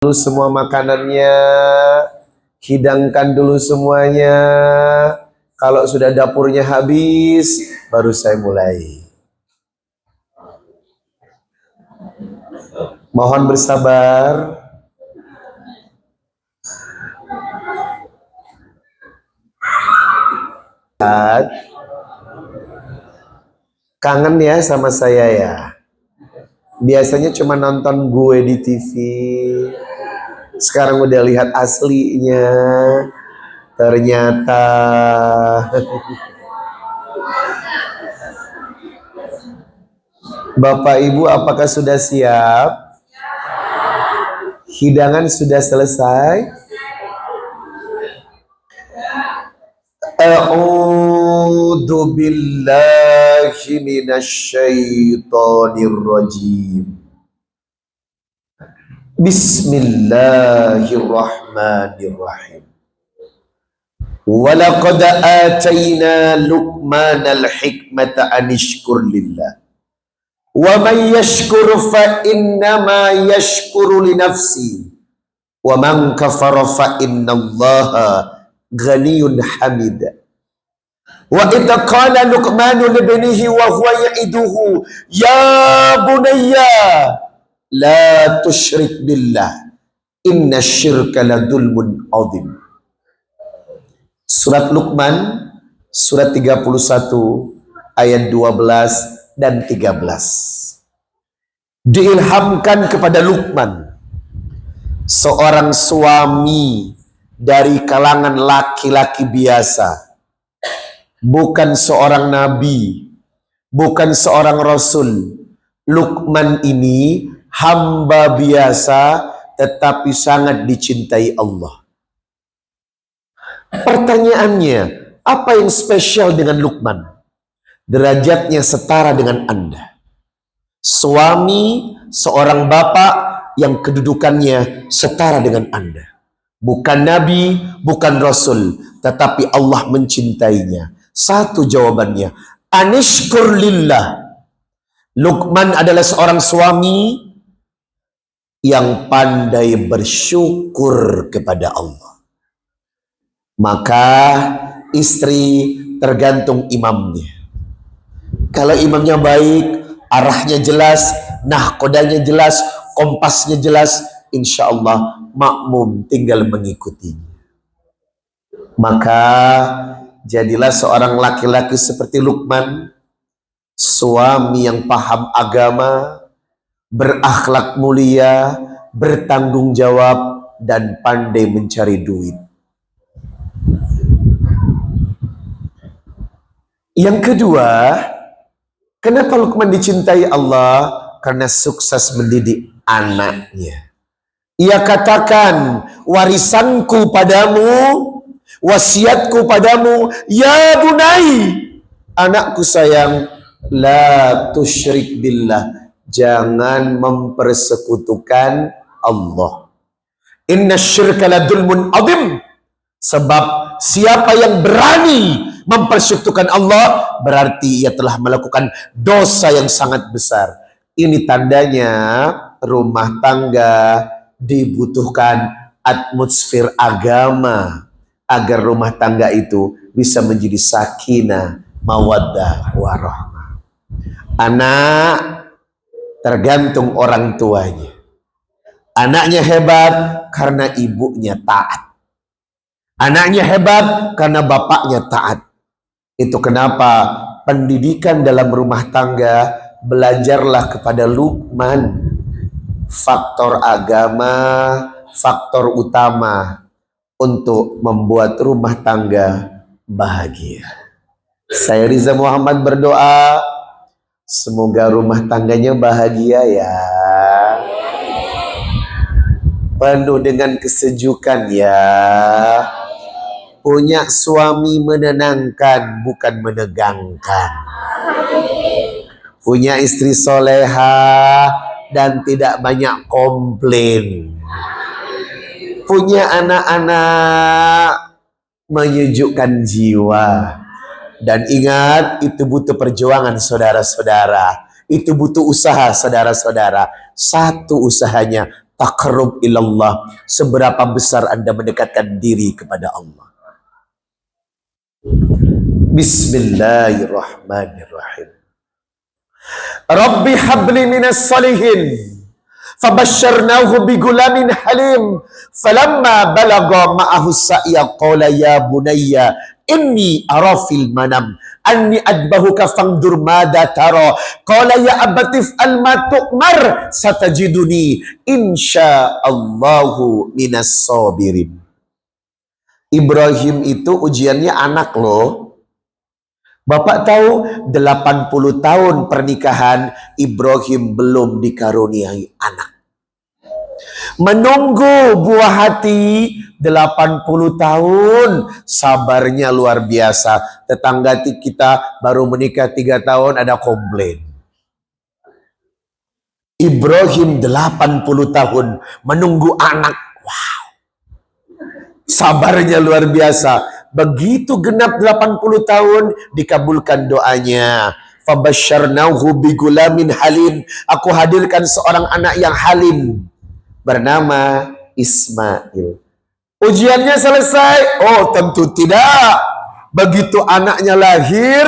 dulu semua makanannya, hidangkan dulu semuanya. Kalau sudah dapurnya habis, baru saya mulai. Mohon bersabar. Kangen ya sama saya ya. Biasanya cuma nonton gue di TV. Sekarang udah lihat aslinya. Ternyata Bapak Ibu apakah sudah siap? Hidangan sudah selesai? A'udzu billahi minasyaitonir rajim. Bismillahirrahmanirrahim. Walaqad atayna Luqmanal hikmata anishkur lillah. Wa man yashkur fa innama yashkuru li nafsi. Wa man kafara fa innallaha ghaniyun hamid. Wa idza qala Luqmanu libnihi wa huwa ya'iduhu ya bunayya la tusyrik billah inna syirka la dzulmun adzim. Surat Luqman surat 31 ayat 12 dan 13. Diilhamkan kepada Luqman, seorang suami dari kalangan laki-laki biasa, bukan seorang nabi, bukan seorang rasul. Luqman ini hamba biasa tetapi sangat dicintai Allah. Pertanyaannya, apa yang spesial dengan Luqman? Derajatnya setara dengan Anda. Suami, seorang bapak yang kedudukannya setara dengan Anda. Bukan nabi, bukan rasul, tetapi Allah mencintainya. Satu jawabannya, anishkur lillah. Luqman adalah seorang suami yang pandai bersyukur kepada Allah. Maka istri tergantung imamnya. Kalau imamnya baik, arahnya jelas, nahkodanya jelas, kompasnya jelas, insya Allah makmum tinggal mengikutinya. Maka jadilah seorang laki-laki seperti Luqman, suami yang paham agama, berakhlak mulia, bertanggung jawab, dan pandai mencari duit. Yang kedua, kenapa Luqman dicintai Allah? Karena sukses mendidik anaknya. Ia katakan, warisanku padamu, wasiatku padamu, ya bunai, anakku sayang, la tusyrik billah, jangan mempersekutukan Allah. Inna syirka la dzulmun adzim. Sebab siapa yang berani mempersekutukan Allah, berarti ia telah melakukan dosa yang sangat besar. Ini tandanya rumah tangga dibutuhkan atmosfer agama agar rumah tangga itu bisa menjadi sakinah, mawaddah, warahmah. Anak tergantung orang tuanya. Anaknya hebat karena ibunya taat. Anaknya hebat karena bapaknya taat. Itu kenapa pendidikan dalam rumah tangga, belajarlah kepada Luqman. Faktor agama, faktor utama untuk membuat rumah tangga bahagia. Saya Riza Muhammad berdoa, semoga rumah tangganya bahagia ya. Penuh dengan kesejukan ya. Punya suami menenangkan, bukan menegangkan. Punya istri soleha dan tidak banyak komplain. Punya anak-anak menyejukkan jiwa. Dan ingat, itu butuh perjuangan saudara-saudara. Itu butuh usaha saudara-saudara. Satu usahanya, taqarrub ilallah, seberapa besar Anda mendekatkan diri kepada Allah. Bismillahirrahmanirrahim. Rabbi habli minas salihin fabasyarnahu bigulamin halim falamma balagha ma'ahu sa'ya qala ya bunayya inni ara fil manam anni adbahuka fangdur madza tara qala ya abatif al ma tu'mar satajiduni insyaallahu minas sabirin. Ibrahim itu ujiannya anak loh. Bapak tahu 80 tahun pernikahan Ibrahim belum dikaruniai anak. Menunggu buah hati 80 tahun, sabarnya luar biasa. Tetangga kita baru menikah 3 tahun ada komplain. Ibrahim 80 tahun menunggu anak. Wow. Sabarnya luar biasa. Begitu genap 80 tahun dikabulkan doanya. Fabasyarnahu bigulamin halim. Aku hadirkan seorang anak yang halim bernama Ismail. Ujiannya selesai? Oh, tentu tidak. Begitu anaknya lahir,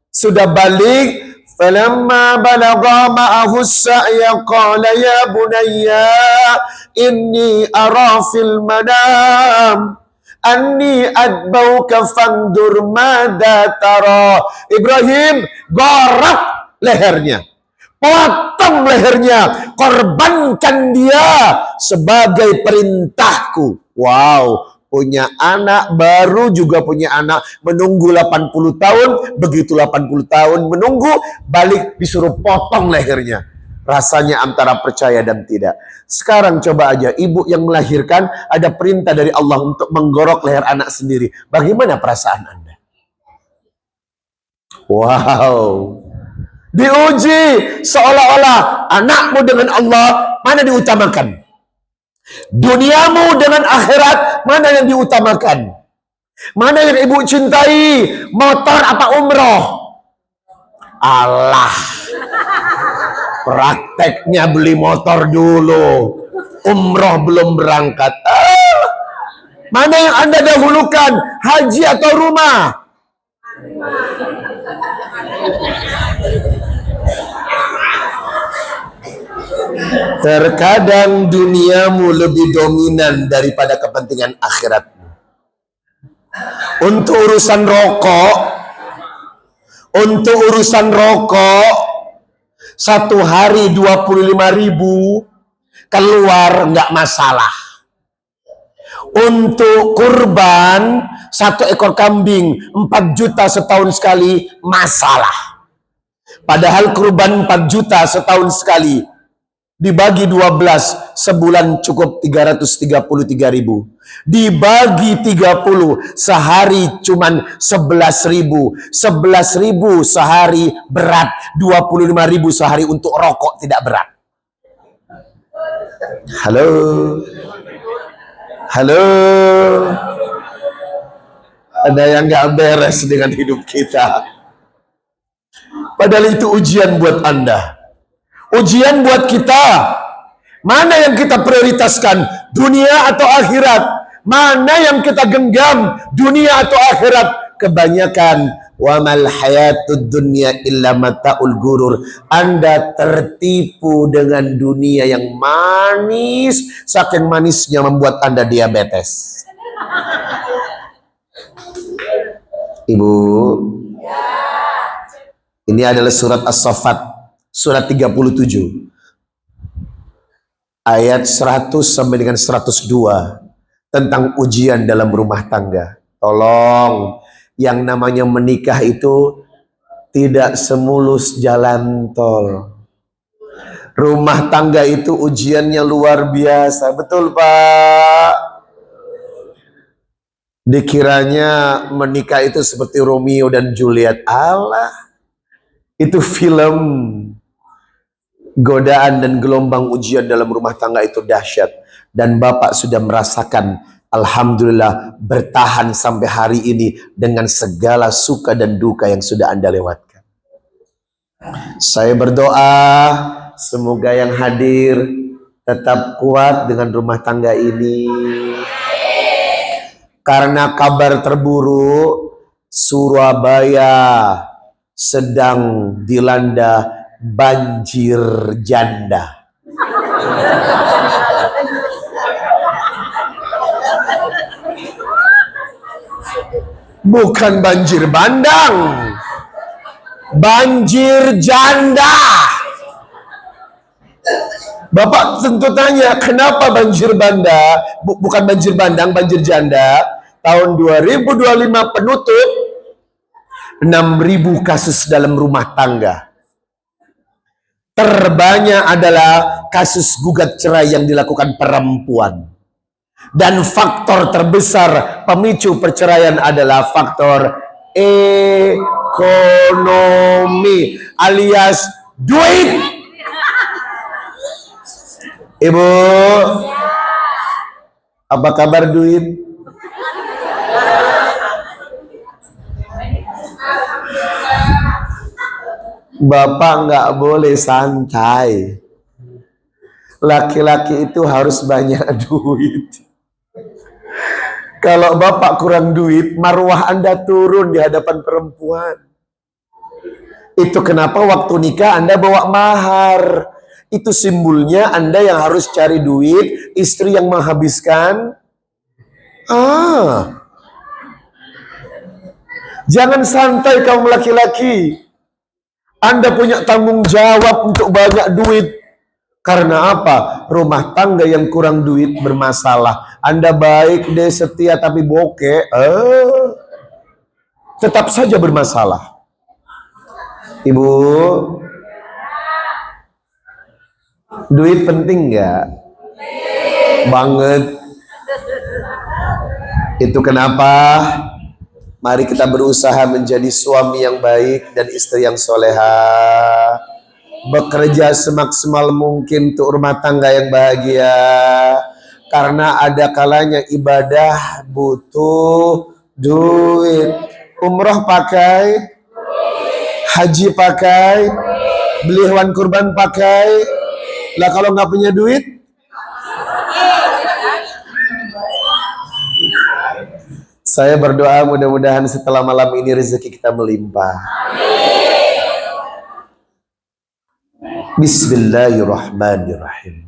sudah balik, falamma balagha ma'ahu sa'ya qala ya bunayya inni ara fil manam anni adbauka fangdur madza tara. Ibrahim, gorak lehernya, potong lehernya, korbankan dia sebagai perintahku. Wow, punya anak baru juga punya anak, menunggu 80 tahun, begitu 80 tahun menunggu, balik disuruh potong lehernya. Rasanya antara percaya dan tidak. Sekarang coba aja, ibu yang melahirkan ada perintah dari Allah untuk menggorok leher anak sendiri. Bagaimana perasaan Anda? Wow. Diuji seolah-olah anakmu dengan Allah, mana diutamakan? Duniamu dengan akhirat, mana yang diutamakan? Mana yang ibu cintai? Motor apa umroh? Allah. Prakteknya beli motor dulu, umroh belum berangkat. Mana yang Anda dahulukan, haji atau rumah? Terkadang duniamu lebih dominan daripada kepentingan akhiratmu. Untuk urusan rokok, satu hari 25.000 keluar nggak masalah. Untuk kurban 1 ekor kambing 4 juta setahun sekali masalah. Padahal kurban 4 juta setahun sekali dibagi 12 sebulan cukup 333.000. Dibagi 30 sehari cuman 11.000. 11.000 sehari berat, 25.000 sehari untuk rokok tidak berat. Halo. Halo. Ada yang nggak beres dengan hidup kita. Padahal itu ujian buat Anda. Ujian buat kita. Mana yang kita prioritaskan? Dunia atau akhirat? Mana yang kita genggam? Dunia atau akhirat? Kebanyakan wa mal hayatud dunya illa mataul gurur. Anda tertipu dengan dunia yang manis, saking manisnya membuat Anda diabetes. Ibu, ini adalah surat As-Saffat, surat 37 ayat 100 sampai dengan 102 tentang ujian dalam rumah tangga. Tolong, yang namanya menikah itu tidak semulus jalan tol. Rumah tangga itu ujiannya luar biasa. Betul, Pak? Dikiranya menikah itu seperti Romeo dan Juliet. Allah, itu film. Godaan dan gelombang ujian dalam rumah tangga itu dahsyat. Dan Bapak sudah merasakan, alhamdulillah, bertahan sampai hari ini dengan segala suka dan duka yang sudah Anda lewatkan. Saya berdoa semoga yang hadir Tetap kuat dengan rumah tangga ini. Karena kabar terburuk, Surabaya sedang dilanda banjir janda. Bukan banjir bandang, banjir janda. Bapak tentu tanya, kenapa banjir banda, bukan banjir bandang, banjir janda. Tahun 2025 penutup 6.000 kasus dalam rumah tangga. Terbanyak adalah kasus gugat cerai yang dilakukan perempuan. Dan faktor terbesar pemicu perceraian adalah faktor ekonomi alias duit. Ibu, apa kabar duit? Bapak nggak boleh santai. Laki-laki itu harus banyak duit. Kalau bapak kurang duit, marwah Anda turun di hadapan perempuan. Itu kenapa waktu nikah Anda bawa mahar. Itu simbolnya Anda yang harus cari duit, istri yang menghabiskan. Jangan santai kaum laki-laki. Anda punya tanggung jawab untuk banyak duit. Karena apa? Rumah tangga yang kurang duit bermasalah. Anda baik deh, setia tapi bokeh, tetap saja bermasalah. Ibu, duit penting nggak? Banget. Itu kenapa mari kita berusaha menjadi suami yang baik dan istri yang soleha. Bekerja semaksimal mungkin untuk rumah tangga yang bahagia. Karena ada kalanya ibadah butuh duit. Umroh pakai, haji pakai, beli hewan kurban pakai. Lah kalau nggak punya duit, saya berdoa mudah-mudahan setelah malam ini rezeki kita melimpah. Bismillahirrahmanirrahim.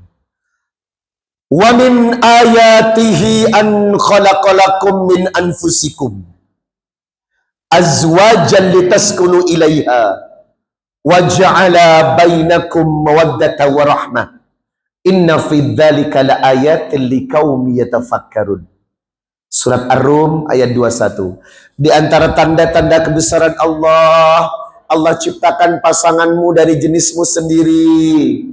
Wa min ayatihi an khalaqalakum min anfusikum azwajan litaskunu ilaiha wa ja'ala bainakum mawaddata wa rahmah. Inna fi dzalika laayatin liqaumin yatafakkarun. Surat Ar-Rum ayat 21. Di antara tanda-tanda kebesaran Allah, Allah ciptakan pasanganmu dari jenismu sendiri.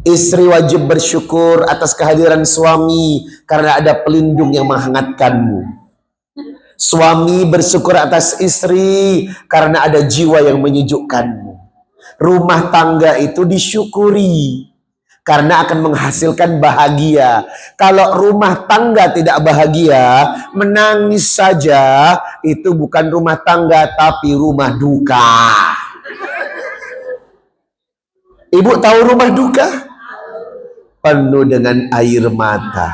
Istri wajib bersyukur atas kehadiran suami karena ada pelindung yang menghangatkanmu. Suami bersyukur atas istri karena ada jiwa yang menyejukkanmu. Rumah tangga itu disyukuri karena akan menghasilkan bahagia. Kalau rumah tangga tidak bahagia, menangis saja, itu bukan rumah tangga tapi rumah duka. Ibu tahu rumah duka? Penuh dengan air mata.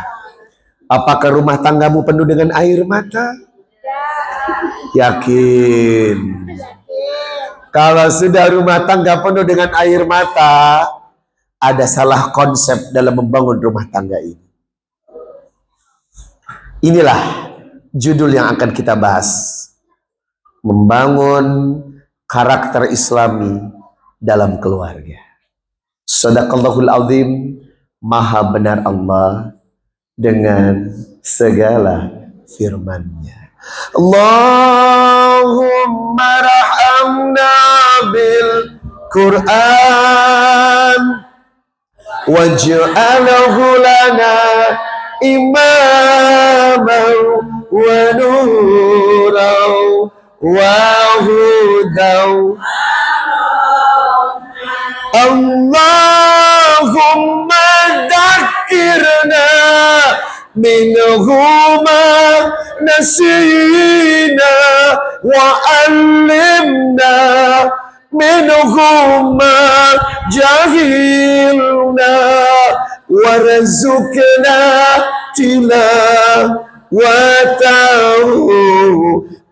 Apakah rumah tanggamu penuh dengan air mata? Yakin. Kalau sudah rumah tangga penuh dengan air mata, ada salah konsep dalam membangun rumah tangga ini. Inilah judul yang akan kita bahas. Membangun karakter Islami dalam keluarga. Shadaqallahul azim. Maha benar Allah dengan segala firman-Nya. Allahumma rahamna bil Quran waj'alhu lana imaman wa nuran wa hudan. Allahumma dzakirna minhuma nasina wa allimna minhuma jahilna warzuqna tilawatahu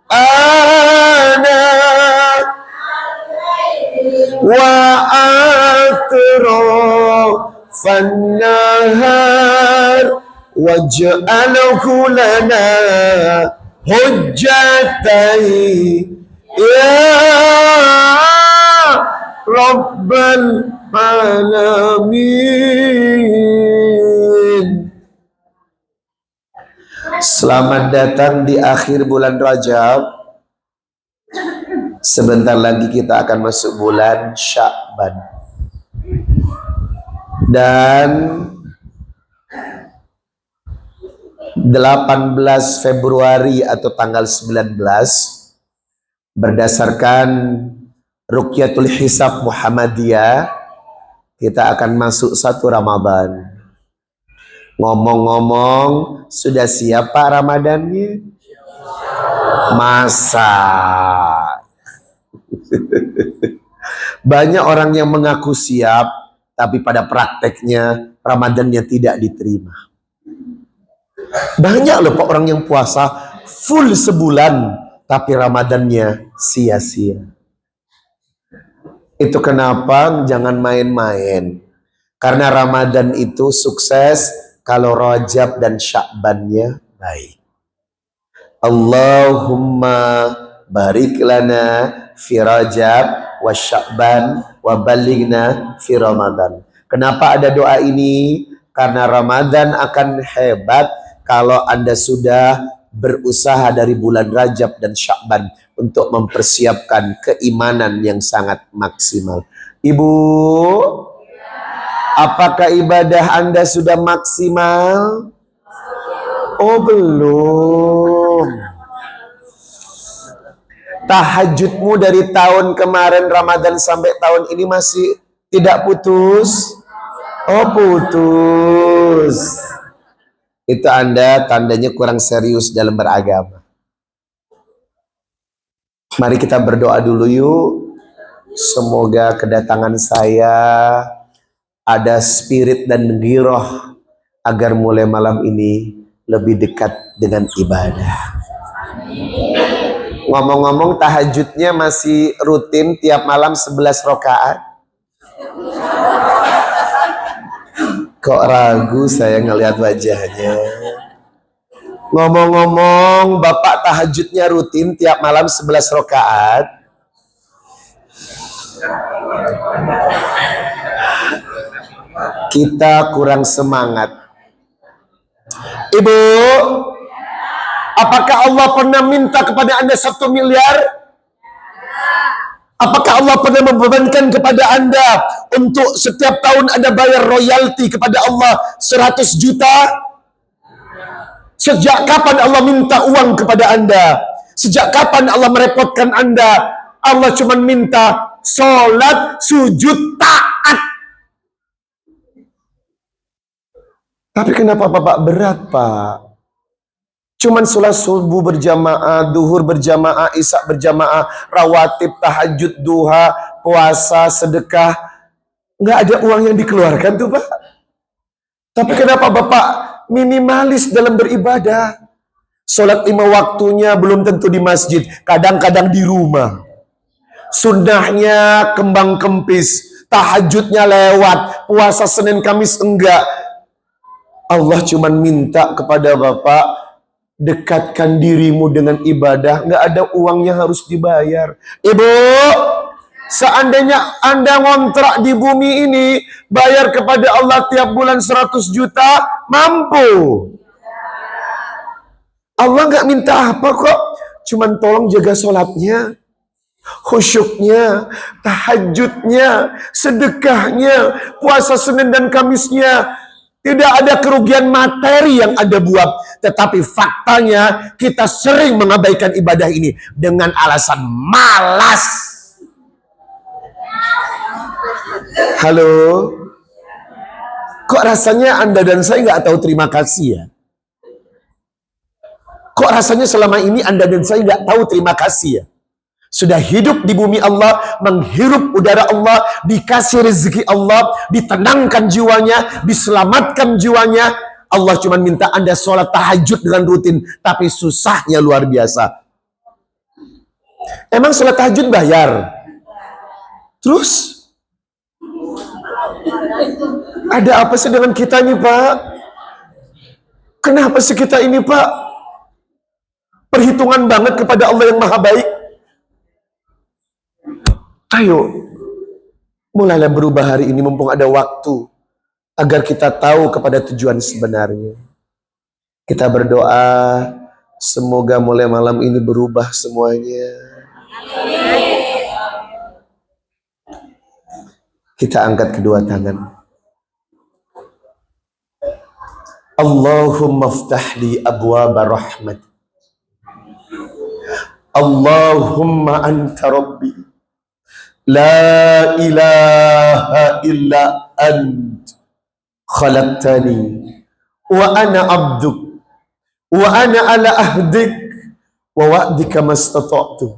ana wa atrafan nahar waj'alhu lana hujjatai ya Rabbal Alamin. Selamat datang di akhir bulan Rajab. Sebentar lagi kita akan masuk bulan Sya'ban. Dan 18 Februari atau tanggal 19 berdasarkan Ruqyatul Hisab Muhammadiyah, kita akan masuk 1 Ramadan. Ngomong-ngomong, sudah siap Pak Ramadannya? Masa? Banyak orang yang mengaku siap, tapi pada prakteknya Ramadannya tidak diterima. Banyak loh Pak orang yang puasa full sebulan, tapi Ramadannya sia-sia. Itu kenapa jangan main-main. Karena Ramadan itu sukses kalau Rajab dan Sya'bannya baik. Allahumma barik lana fi Rajab wa Sya'ban wa balighna fi Ramadan. Kenapa ada doa ini? Karena Ramadan akan hebat kalau Anda sudah berusaha dari bulan Rajab dan Sya'ban untuk mempersiapkan keimanan yang sangat maksimal. Ibu, apakah ibadah Anda sudah maksimal? Oh, belum. Tahajudmu dari tahun kemarin Ramadan sampai tahun ini masih tidak putus? Oh, putus. Itu Anda tandanya kurang serius dalam beragama. Mari kita berdoa dulu yuk. Semoga kedatangan saya ada spirit dan giroh agar mulai malam ini lebih dekat dengan ibadah. Ngomong-ngomong, tahajudnya masih rutin tiap malam 11 rakaat. Kok ragu saya ngelihat wajahnya. Ngomong-ngomong, Bapak tahajudnya rutin tiap malam 11 rakaat. Kita kurang semangat. Ibu, apakah Allah pernah minta kepada Anda 1 miliar? Apakah Allah pernah membebankan kepada Anda untuk setiap tahun Anda bayar royalti kepada Allah 100 juta? Sejak kapan Allah minta uang kepada Anda? Sejak kapan Allah merepotkan Anda? Allah cuma minta sholat, sujud, taat. Tapi kenapa Bapak berat, Pak? Cuman sholat subuh berjamaah, duhur berjamaah, isya berjamaah, rawatib, tahajud, duha, puasa, sedekah. Nggak ada uang yang dikeluarkan tuh, Pak. Tapi kenapa Bapak minimalis dalam beribadah? Sholat 5 waktunya belum tentu di masjid, kadang-kadang di rumah. Sunnahnya kembang kempis, tahajudnya lewat, puasa Senin Kamis enggak. Allah cuma minta kepada Bapak, dekatkan dirimu dengan ibadah, nggak ada uangnya harus dibayar. Ibu, seandainya Anda ngontrak di bumi ini, bayar kepada Allah tiap bulan 100 juta, mampu. Allah nggak minta apa kok, cuman tolong jaga sholatnya, khusyuknya, tahajudnya, sedekahnya, puasa Senin dan Kamisnya. Tidak ada kerugian materi yang Anda buat, tetapi faktanya kita sering mengabaikan ibadah ini dengan alasan malas. Halo, kok rasanya Anda dan saya nggak tahu terima kasih ya? Kok rasanya selama ini Anda dan saya nggak tahu terima kasih ya? Sudah hidup di bumi Allah, menghirup udara Allah, dikasih rezeki Allah, ditenangkan jiwanya, diselamatkan jiwanya. Allah cuma minta Anda sholat tahajud dengan rutin, tapi susahnya luar biasa. Emang sholat tahajud bayar? Terus ada apa sih dengan kita ini, Pak? Kenapa sih kita ini, Pak? Perhitungan banget kepada Allah yang maha baik. Ayo, mulailah berubah hari ini mumpung ada waktu, agar kita tahu kepada tujuan sebenarnya. Kita berdoa, semoga mulai malam ini berubah semuanya. Kita angkat kedua tangan. Allahumma ftah li abwaba rahmat. Allahumma anta rabbi. La ilaha illa ant khalaqtani wa ana abduk wa ana ala ahdik wa wa'dika mastata'tu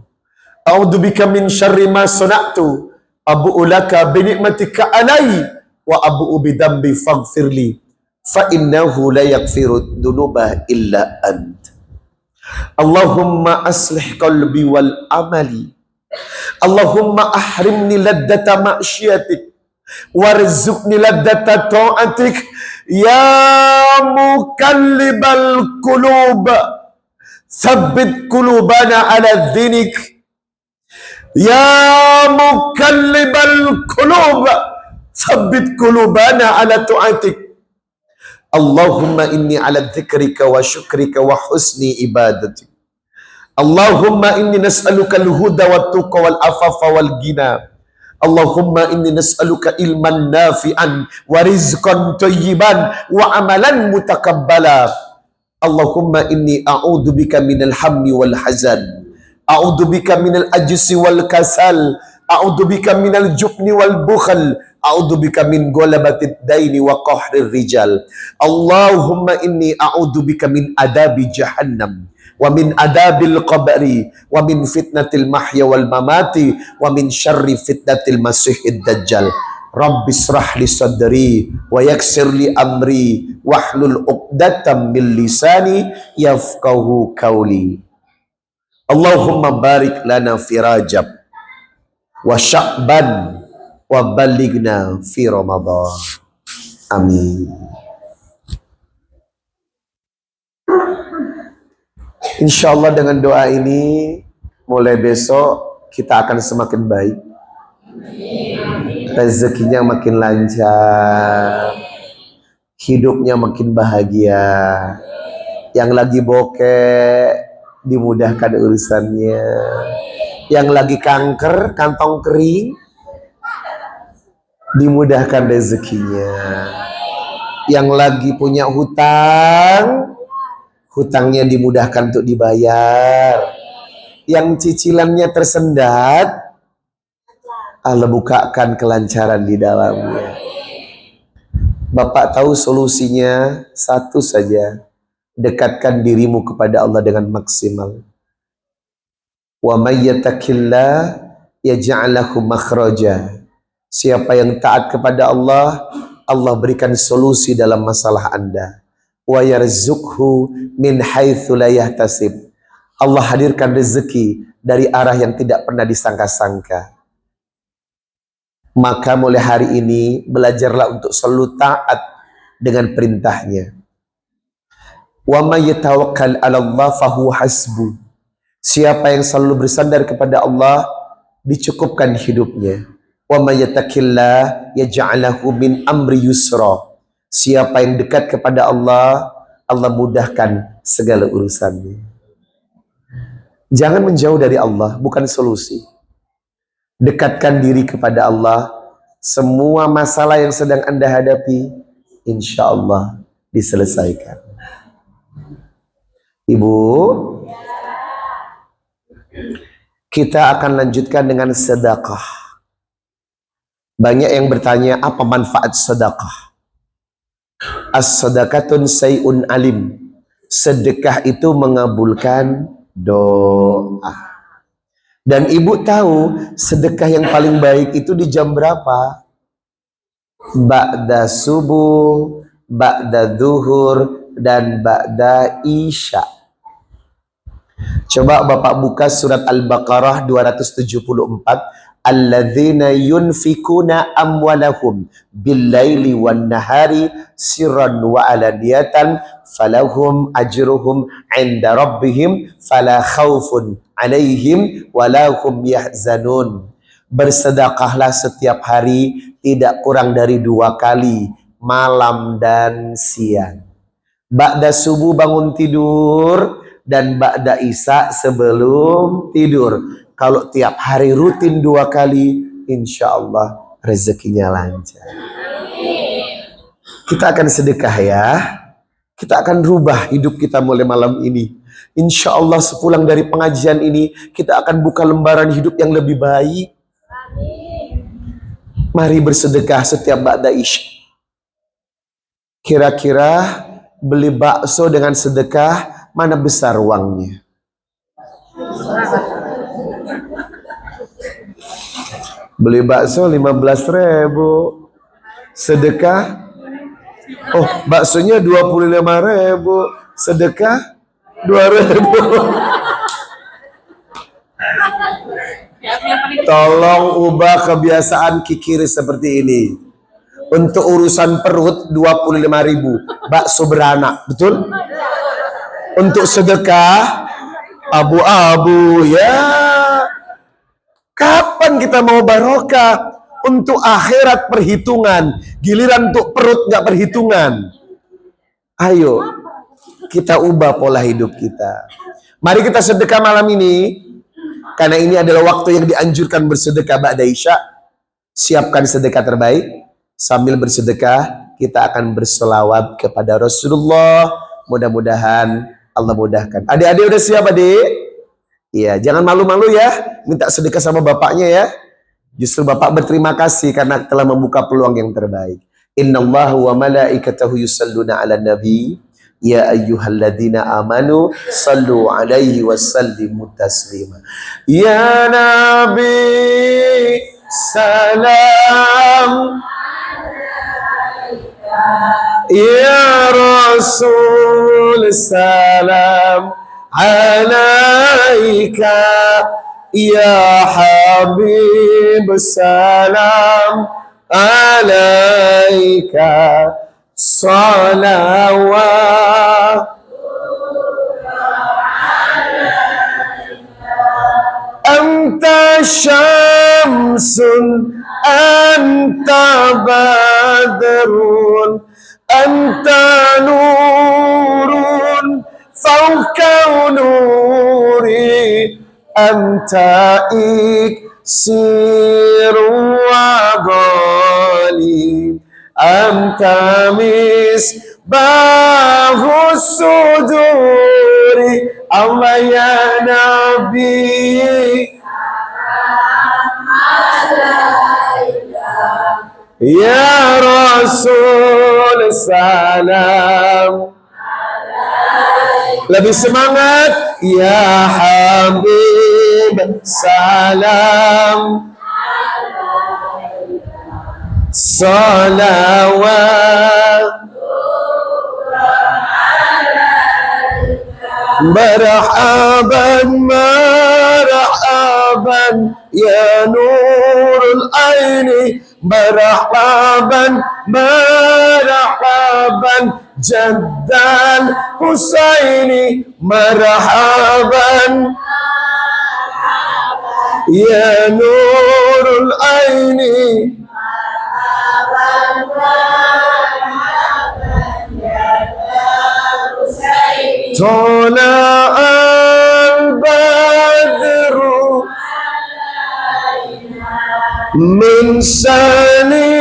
a'udzu bika min syarri ma sana'tu abu'u laka bi ni'matika alai wa abu'u bi dambi faghfirli fa innahu la yaghfiru dhunuba illa ant. Allahumma aslih qalbi wal amali. Allahumma ahrimni laddata ma'syiatik warzuqni laddata ta'atik ya mukallibal qulub tsabbit qulubana ala dinik ya mukallibal qulub tsabbit qulubana ala ta'atik. Allahumma inni ala dzikrika wa syukrika wa husni ibadatik. Allahumma inni nas'aluka al-huda wa tuqa wal afafa wal gina. Allahumma inni nas'aluka ilman nafi'an wa rizqan thayyiban wa amalan mutakabbala. Allahumma inni a'udzu bika minal hammi wal hazan. A'udzu bika minal ajzi wal kasal. A'udzu bika minal jubni wal bukhl. A'udzu bika min ghalabatid daini wa qahrir rijal. Allahumma inni a'udzu bika min adabi jahannam wa min adabil qabri wa min fitnatil mahya wal mamati wa min syarri fitnatil masihid dajjal. Rabbi israh li sadri wa yassir li amri wahlul 'uqdatam min lisani yafqahu qawli. Allahumma barik lana fi Rajab wa Sya'ban wa balighna fi Ramadan. Amin. Insya Allah dengan doa ini mulai besok kita akan semakin baik. Rezekinya makin lancar, hidupnya makin bahagia. Yang lagi bokeh dimudahkan urusannya. Yang lagi kanker, kantong kering, dimudahkan rezekinya. Yang lagi punya hutang, hutangnya dimudahkan untuk dibayar. Yang cicilannya tersendat, Allah bukakan kelancaran di dalamnya. Bapak tahu solusinya satu saja. Dekatkan dirimu kepada Allah dengan maksimal. Wa may yattaqillah yaj'al lahu makhraja. Siapa yang taat kepada Allah, Allah berikan solusi dalam masalah Anda. Wa yarzuqhu min haitsu la yahtasib. Allah hadirkan rezeki dari arah yang tidak pernah disangka-sangka. Maka mulai hari ini belajarlah untuk selalu taat dengan perintahnya. Wa may yatawakkal 'ala Allah fahuwa hasbuh. Siapa yang selalu bersandar kepada Allah, dicukupkan hidupnya. Wa may yattaqillah yaj'al lahu min amri yusra. Siapa yang dekat kepada Allah, Allah mudahkan segala urusannya. Jangan menjauh dari Allah, bukan solusi. Dekatkan diri kepada Allah. Semua masalah yang sedang Anda hadapi, insya Allah diselesaikan. Ibu, kita akan lanjutkan dengan sedekah. Banyak yang bertanya, apa manfaat sedekah? As-sadaqatun say'un alim. Sedekah itu mengabulkan doa. Dan ibu tahu sedekah yang paling baik itu di jam berapa? Ba'da subuh, ba'da zuhur, dan ba'da isya. Coba Bapak buka surat Al-Baqarah 274. Alladzina yunfikuna amwalahum billaili wan nahari sirran wa alaniyatan falahum ajruhum 'inda rabbihim fala khaufun 'alaihim walahum yahzanun. Bersedekahlah setiap hari tidak kurang dari 2 kali, malam dan siang. Ba'da subuh bangun tidur dan ba'da isya sebelum tidur. Kalau tiap hari rutin 2 kali, insya Allah rezekinya lancar. Kita akan sedekah ya. Kita akan rubah hidup kita mulai malam ini. Insya Allah sepulang dari pengajian ini, kita akan buka lembaran hidup yang lebih baik. Mari bersedekah setiap ba'da isya. Kira-kira beli bakso dengan sedekah, mana besar uangnya? Beli bakso 15.000, sedekah, oh baksonya 25.000, sedekah 2.000. Tolong ubah kebiasaan kikir seperti ini. Untuk urusan perut 25.000, bakso beranak, betul? Untuk sedekah abu-abu ya. Kapan kita mau barokah? Untuk akhirat perhitungan, giliran untuk perut nggak perhitungan. Ayo kita ubah pola hidup kita. Mari kita sedekah malam ini, karena ini adalah waktu yang dianjurkan bersedekah ba'da isya. Siapkan sedekah terbaik. Sambil bersedekah kita akan berselawat kepada Rasulullah. Mudah-mudahan Allah mudahkan. Adik-adik udah siap adik? Iya, jangan malu-malu ya, minta sedekah sama bapaknya ya. Justru bapak berterima kasih karena telah membuka peluang yang terbaik. Innallaha wa malaikatahu yusalluna 'alan nabi ya ayyuhalladzina amanu sallu 'alaihi wasallimu taslima. Ya nabi salam, ya rasul salam alaika, ya habib salam alaika, salawat anta syamsun anta badrun anta nurun fauqa nuri anta iksiru wa ghali anta misbahu suduri Allah ya Nabi ya Rasul salam. Lebih semangat, ya Habib salam, salawat marhaban marhaban ya nurul aini, marhaban marhaban jaddal Husaini, marhaban ya nurul aini, tola al-badru min sani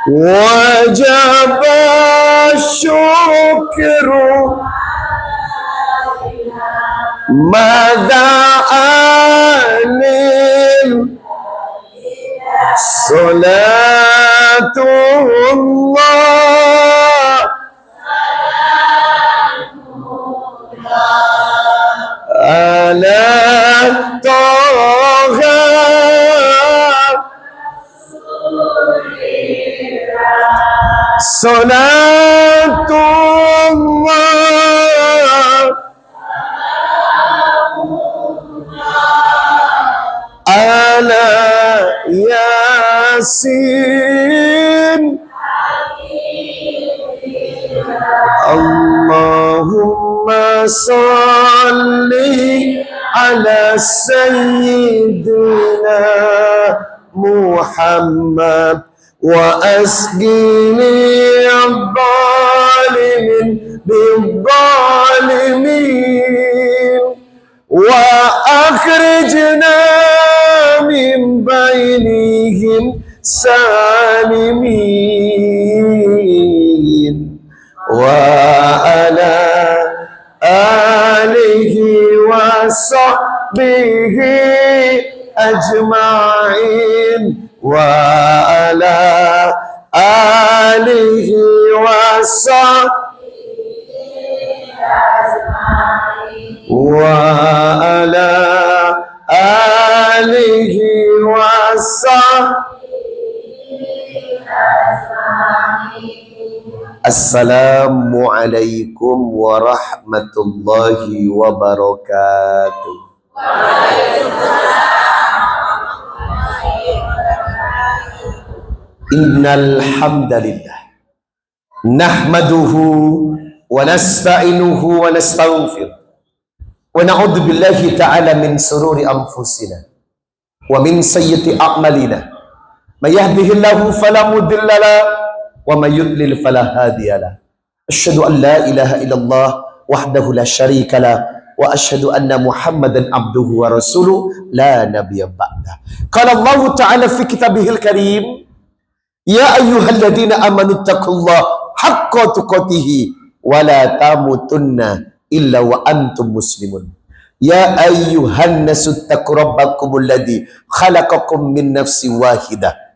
wajib syukru mada'anim salatullah Salatullah ala Yasin. Allahumma salli ala Sayyidina Muhammad wa asqini al-zalimin bil-zalimin wa akhrijna min bainihim salimin wa ala alihi wa sahbihi ajma'in wa ala alihi wa sahbihi wa ala alihi wa sahbihi ajma'in. Assalamualaikum warahmatullahi wabarakatuh. Innal hamdalillah nahmaduhu wa nasta'inuhu wa nastaghfir wa na'udzu billahi ta'ala min sururi anfusina wa min sayyiati a'malina. May yahdihillahu fala mudilla lahu wa may yudlil fala hadiya lahu. Asyhadu an la ilaha illallah wahdahu la syarika lah wa asyhadu anna Muhammadan abduhu wa rasuluh la nabiyya ba'da. Qala Allah ta'ala fi kitabihil karim, ya ayyuhalladzina amanu taqullaha haqqa tuqatih wa la tamutunna illa wa antum muslimun. Ya ayyuhan nasu taqu rabbakumul ladzi khalaqakum min nafsin wahidah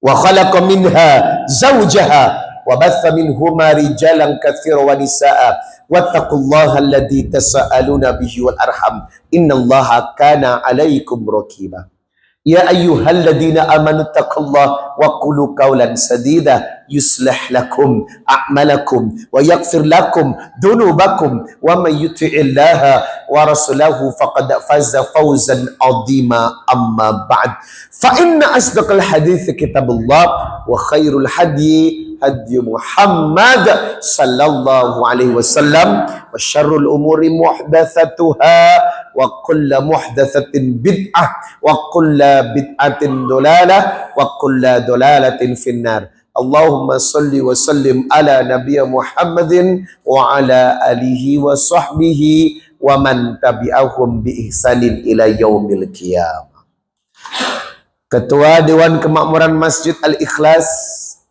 wa khalaqa minha zawjaha wa batha minhuma rijalan katsiran wa nisaa wattaqullaha alladzi tasaaluna bihi wal arham innallaha kana 'alaikum raqiba. Ya ayyuhalladzina amanu taqullaha wa qulu qawlan sadida yuslih lakum a'malakum wa yaghfir lakum dhunubakum wa may yuti'illaha wa rasulahu faqad faza fawzan 'azima. Amma ba'd, fa inna asdaqal hadithi kitabullah wa khairul hadi hadi Muhammad sallallahu alaihi wasallam wa syarrul umuri muhdatsatuha wa kullu muhdatsatin bid'ah wa kullu bid'atin dolalah wa kullu dolalatin finnar. Allahumma salli wa sallim ala nabiyyi Muhammadin wa ala alihi wa sahbihi wa man tabi'ahum bi ihsanin ila yaumil qiyamah. Ketua Dewan Kemakmuran Masjid Al-Ikhlas,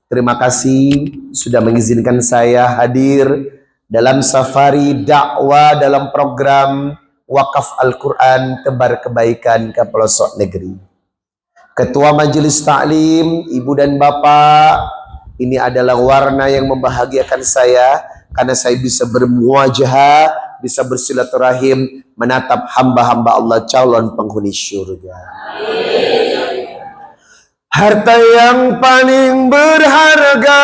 terima kasih sudah mengizinkan saya hadir dalam safari dakwah dalam program Wakaf Al-Quran Tebar Kebaikan ke pelosok negeri. Ketua Majelis Taklim, Ibu dan Bapak, ini adalah warna yang membahagiakan saya karena saya bisa bermuajah, bisa bersilaturahim, menatap hamba-hamba Allah calon penghuni syurga. Harta yang paling berharga,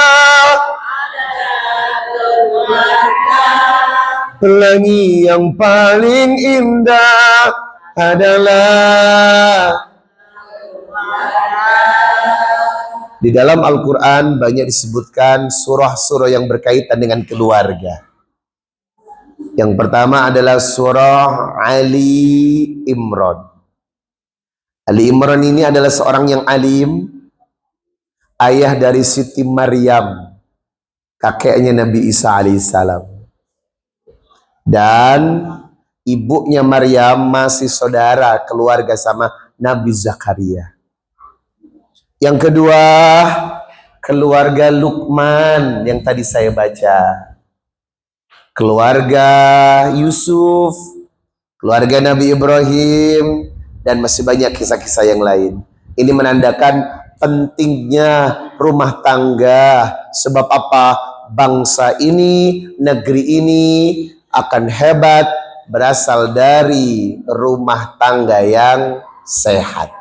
pelangi yang paling indah adalah. Di dalam Al-Quran banyak disebutkan surah-surah yang berkaitan dengan keluarga. Yang pertama adalah surah Ali Imran. Ali Imran ini adalah seorang yang alim, ayah dari Siti Maryam, kakeknya Nabi Isa alaihissalam. Dan ibunya Maryam masih saudara keluarga sama Nabi Zakaria. Yang kedua, keluarga Luqman yang tadi saya baca. Keluarga Yusuf, keluarga Nabi Ibrahim, dan masih banyak kisah-kisah yang lain. Ini menandakan pentingnya rumah tangga. Sebab apa? Bangsa ini, negeri ini akan hebat berasal dari rumah tangga yang sehat.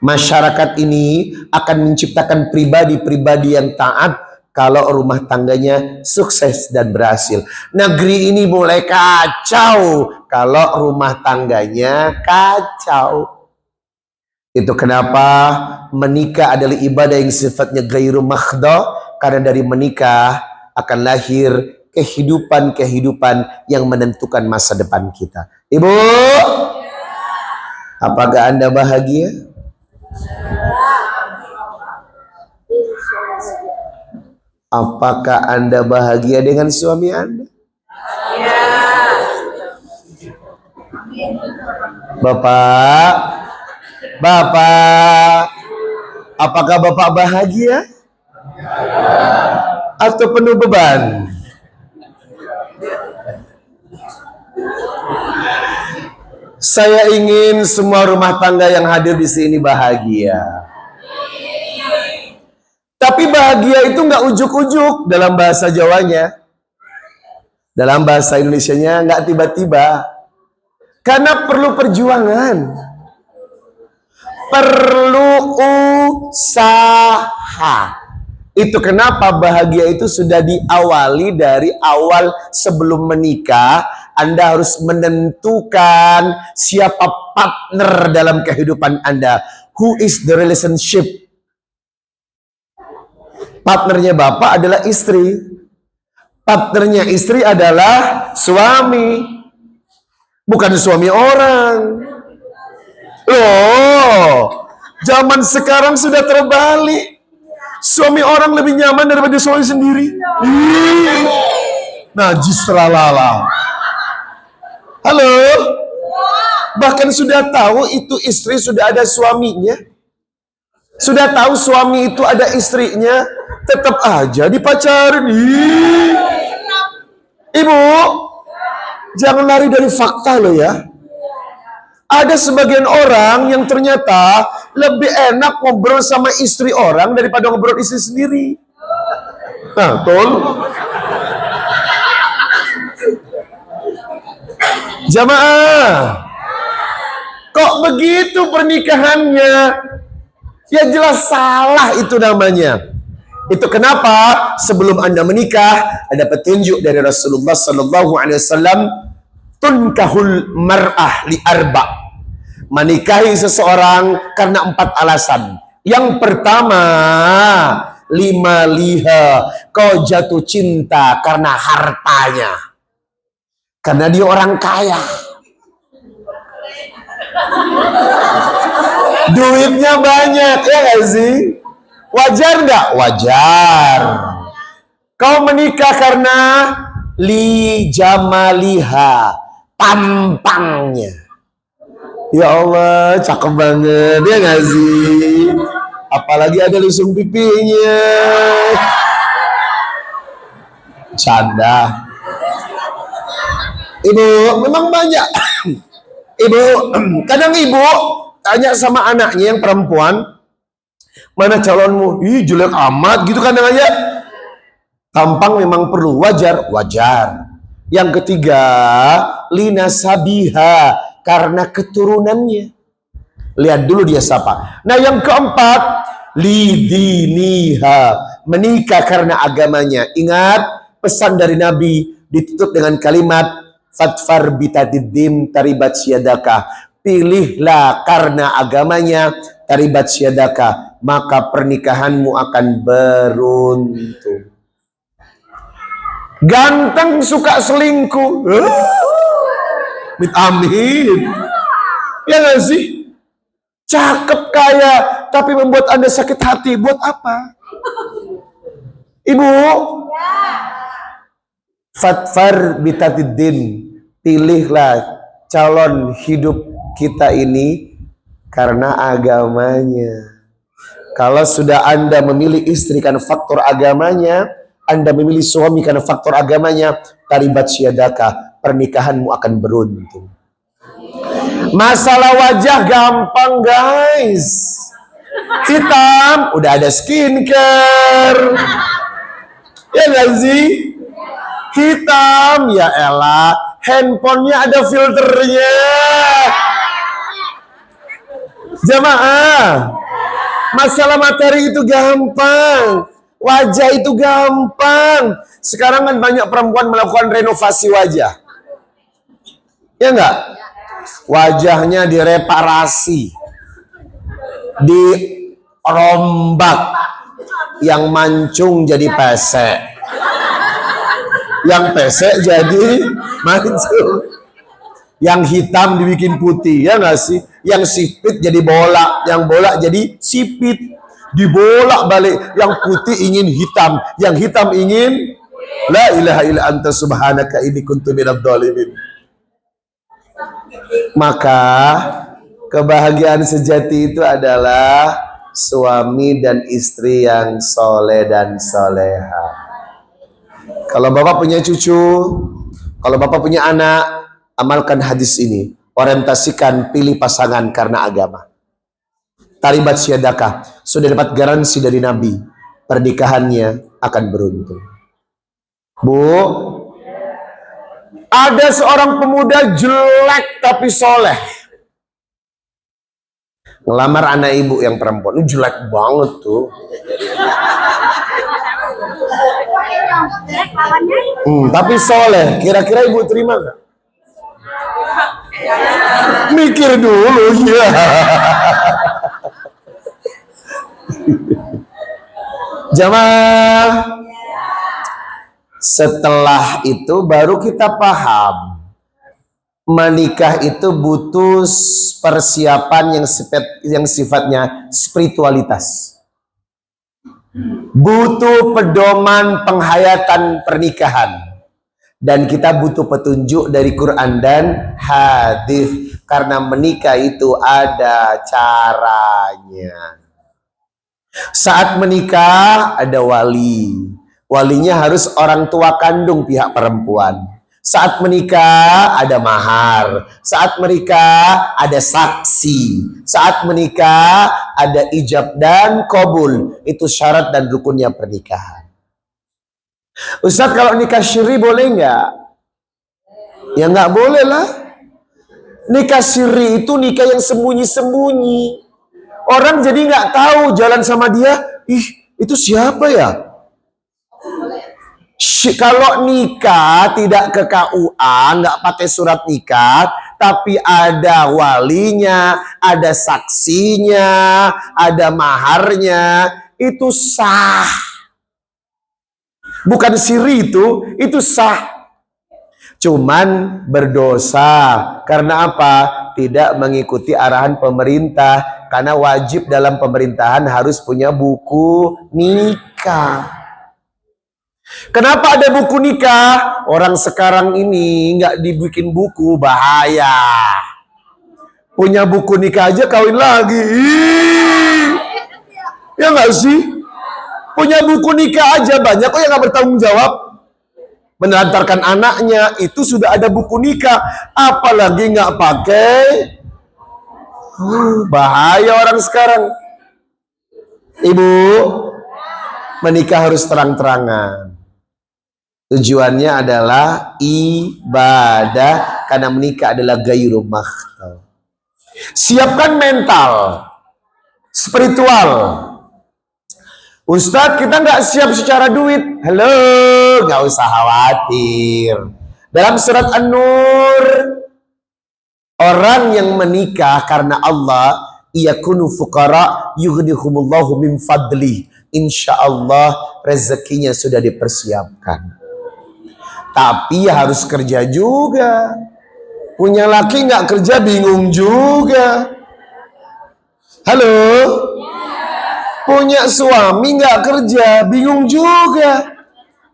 Masyarakat ini akan menciptakan pribadi-pribadi yang taat kalau rumah tangganya sukses dan berhasil. Negeri ini mulai kacau kalau rumah tangganya kacau. Itu kenapa menikah adalah ibadah yang sifatnya ghairu makhda, karena dari menikah akan lahir kehidupan-kehidupan yang menentukan masa depan kita. Ibu, apakah Anda bahagia? Apakah Anda bahagia dengan suami Anda? Bapak, apakah Bapak bahagia? Atau penuh beban? Saya ingin semua rumah tangga yang hadir di sini bahagia. Tapi bahagia itu nggak ujuk-ujuk dalam bahasa Jawanya. Dalam bahasa Indonesianya nggak tiba-tiba. Karena perlu perjuangan. Perlu usaha. Itu kenapa bahagia itu sudah diawali dari awal sebelum menikah. Anda harus menentukan siapa partner dalam kehidupan Anda. Who is the relationship? Partnernya Bapak adalah istri. Partnernya istri adalah suami. Bukan suami orang. Loh, zaman sekarang sudah terbalik. Suami orang lebih nyaman daripada suami sendiri. Najis teralala. Halo? Bahkan sudah tahu itu istri sudah ada suaminya. Sudah tahu suami itu ada istrinya. Tetap aja dipacarin. Ibu, jangan lari dari fakta loh ya. Ada sebagian orang yang ternyata lebih enak ngobrol sama istri orang daripada ngobrol istri sendiri. Nah, betul. Jamaah, kok begitu pernikahannya? Ya jelas salah itu namanya. Itu kenapa sebelum Anda menikah ada petunjuk dari Rasulullah Sallallahu Alaihi Wasallam, tunkahul mar'ah li arba'. Menikahi seseorang karena 4 alasan. Yang pertama, lima liha, kau jatuh cinta karena hartanya. Karena dia orang kaya. Duitnya banyak, ya gak sih? Wajar nggak? Wajar. Kau menikah karena li jamaliha, tampangnya. Ya Allah, cakep banget, ya gak sih? Apalagi ada lusung pipinya. Canda. Ibu, memang banyak. Ibu, kadang ibu tanya sama anaknya yang perempuan, mana calonmu? Ih, jelek amat, gitu kan aja. Tampang memang perlu, wajar. Yang ketiga, lina sabiha, karena keturunannya. Lihat dulu dia siapa. Nah, yang keempat, lidiniha, menikah karena agamanya. Ingat pesan dari Nabi ditutup dengan kalimat fatfar bitadidim taribat syadaka. Pilihlah karena agamanya, taribat syadaka, maka pernikahanmu akan beruntung. Ganteng suka selingkuh, amin. Ya gak sih? Cakep kaya tapi membuat Anda sakit hati, buat apa? Ibu, fatfar bitadidim, pilihlah calon hidup kita ini karena agamanya. Kalau sudah Anda memilih istri karena faktor agamanya, Anda memilih suami karena faktor agamanya, taribat syadaka, pernikahanmu akan beruntung. Masalah wajah gampang guys. Hitam, udah ada skincare. Ya gak sih? Hitam, ya elah, handphonenya ada filternya. Jamaah, masalah materi itu gampang. Wajah itu gampang. Sekarang kan banyak perempuan melakukan renovasi wajah. Ya enggak? Wajahnya direparasi, dirombak, yang mancung jadi pesek, yang pesek jadi mancung, yang hitam dibikin putih, ya nggak sih? Yang sipit jadi bola, yang bola jadi sipit, dibolak balik. Yang putih ingin hitam, yang hitam ingin la ilaha illa anta subhanaka inni kuntu minadz dzalimin. Maka kebahagiaan sejati itu adalah suami dan istri yang soleh dan soleha. Kalau bapak punya cucu, kalau bapak punya anak, amalkan hadis ini. Orientasikan, pilih pasangan karena agama. Taribat syadakah, sudah dapat garansi dari Nabi, pernikahannya akan beruntung. Bu, ada seorang pemuda jelek tapi soleh, ngelamar anak ibu yang perempuan. Ini jelek banget tuh. Tapi soleh. Kira-kira ibu terima nggak? Mikir dulu ya. Jamaah, setelah itu baru kita paham menikah itu butuh persiapan yang sifatnya spiritualitas. Butuh pedoman penghayatan pernikahan. Dan kita butuh petunjuk dari Quran dan hadis. Karena menikah itu ada caranya. Saat menikah ada wali. Walinya harus orang tua kandung pihak perempuan. Saat menikah ada mahar. Saat menikah ada saksi. Saat menikah ada ijab dan qabul. Itu syarat dan rukunnya pernikahan. Ustadz, kalau nikah syiri boleh nggak? Ya nggak boleh lah. Nikah syiri itu nikah yang sembunyi-sembunyi. Orang jadi nggak tahu jalan sama dia. Ih, itu siapa ya? Kalau nikah tidak ke KUA, nggak pakai surat nikah, tapi ada walinya, ada saksinya, ada maharnya, itu sah. Bukan siri itu sah. Cuman berdosa. Karena apa? Tidak mengikuti arahan pemerintah. Karena wajib dalam pemerintahan harus punya buku nikah. Kenapa ada buku nikah? Orang sekarang ini nggak dibikin buku, bahaya. Punya buku nikah aja kawin lagi. Ya nggak sih? Punya buku nikah aja banyak kok yang nggak bertanggung jawab. Menelantarkan anaknya, itu sudah ada buku nikah. Apalagi nggak pakai. Bahaya orang sekarang. Ibu, menikah harus terang-terangan. Tujuannya adalah ibadah. Karena menikah adalah gairu mahtal. Siapkan mental, spiritual. Ustadz, kita nggak siap secara duit. Halo, nggak usah khawatir. Dalam surat An-Nur, orang yang menikah karena Allah, iyakunu fuqara yughnihumullahu min fadli. Insya Allah rezekinya sudah dipersiapkan. Tapi harus kerja juga. Punya laki nggak kerja bingung juga. Halo. Punya suami nggak kerja, bingung juga.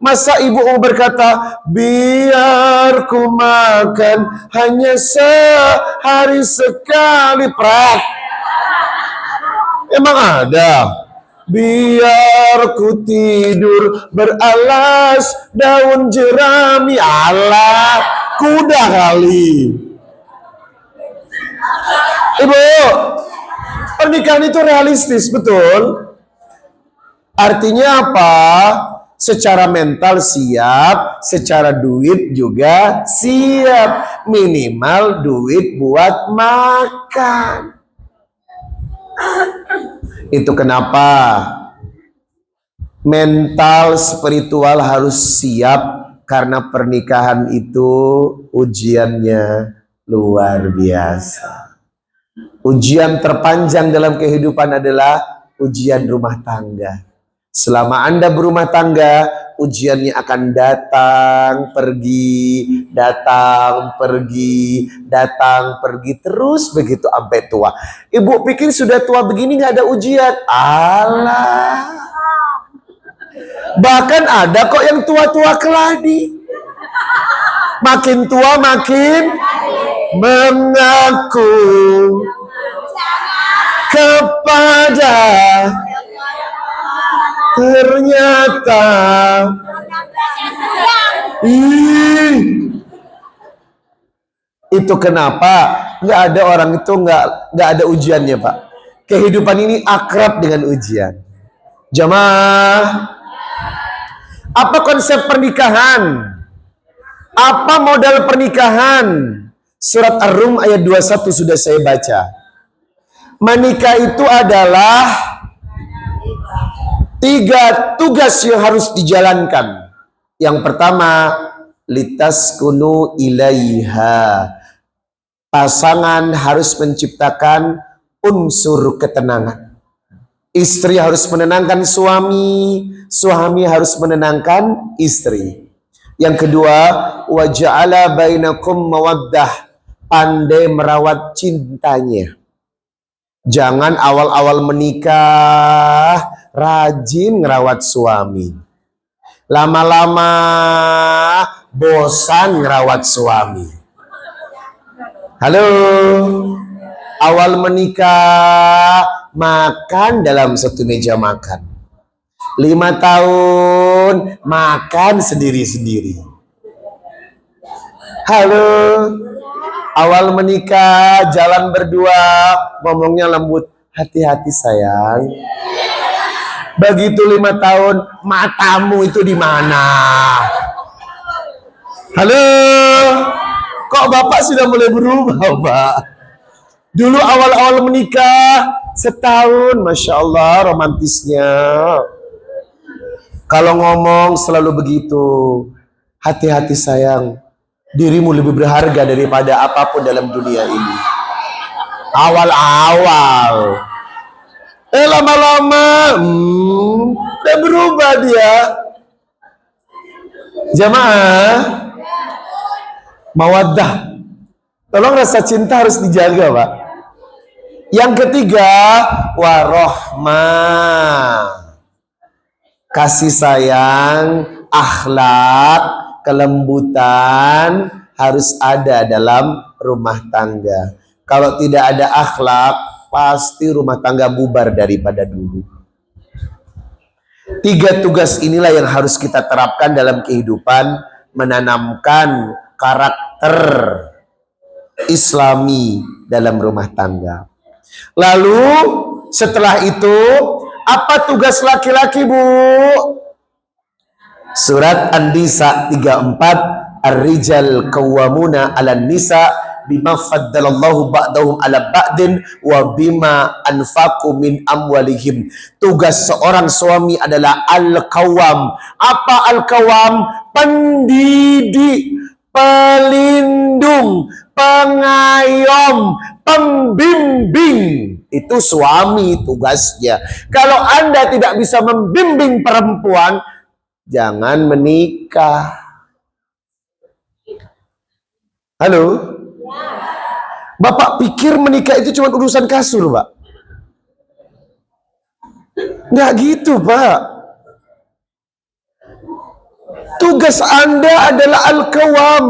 Masa ibu mau berkata, biar ku makan hanya sehari sekali, prak. Emang ada? Biar ku tidur beralas daun jerami, alah, kuda kali. Ibu, pernikahan itu realistis, betul? Artinya apa? Secara mental siap, secara duit juga siap. Minimal duit buat makan. Itu kenapa Mental spiritual harus siap karena pernikahan itu ujiannya luar biasa. Ujian terpanjang dalam kehidupan adalah ujian rumah tangga. Selama Anda berumah tangga, ujiannya akan datang, pergi, datang, pergi, datang, pergi, terus begitu sampai tua. Ibu pikir sudah tua begini nggak ada ujian? Alah. Bahkan ada kok yang tua-tua keladi. Makin tua makin mengaku kepada ternyata itu kenapa nggak ada orang itu nggak ada ujiannya, Pak. Kehidupan ini akrab dengan ujian. Jamaah, apa konsep pernikahan? Apa modal pernikahan? Surat Ar-Rum ayat 21 sudah saya baca. Menikah itu adalah 3 tugas yang harus dijalankan. Yang pertama, litaskunu ilaiha. Pasangan harus menciptakan unsur ketenangan. Istri harus menenangkan suami, suami harus menenangkan istri. Yang kedua, wa ja'ala bainakum mawaddah, pandai merawat cintanya. Jangan awal-awal menikah rajin ngerawat suami. Lama-lama bosan ngerawat suami. Halo, awal menikah makan dalam satu meja makan. 5 tahun makan sendiri-sendiri. Halo, awal menikah jalan berdua, ngomongnya lembut, hati-hati sayang. Begitu 5 tahun, matamu itu di mana? Halo, kok bapak sudah mulai berubah, Pak? Dulu awal-awal menikah setahun, masya Allah romantisnya. Kalau ngomong selalu begitu, hati-hati sayang, dirimu lebih berharga daripada apapun dalam dunia ini. Awal-awal, lama-lama, udah berubah dia. Jamaah, mawaddah, tolong rasa cinta harus dijaga, Pak. Yang ketiga, warohmah. Kasih sayang, akhlak, kelembutan harus ada dalam rumah tangga. Kalau tidak ada akhlak, pasti rumah tangga bubar daripada dulu. 3 tugas inilah yang harus kita terapkan dalam kehidupan, menanamkan karakter Islami dalam rumah tangga. Lalu setelah itu, apa tugas laki-laki, Bu? Surat An-Nisa 34, Ar-rijal qawwamuna 'alan nisa bima faddalallahu ba'dahum 'ala ba'din wa bima anfaqu min amwalihim. Tugas seorang suami adalah al-qawwam. Apa al-qawwam? Pendidik, pelindung, pengayom, pembimbing. Itu suami tugasnya. Kalau Anda tidak bisa membimbing perempuan, jangan menikah. Halo? Bapak pikir menikah itu cuma urusan kasur, Pak? Nggak gitu, Pak. Tugas Anda adalah al-qawam,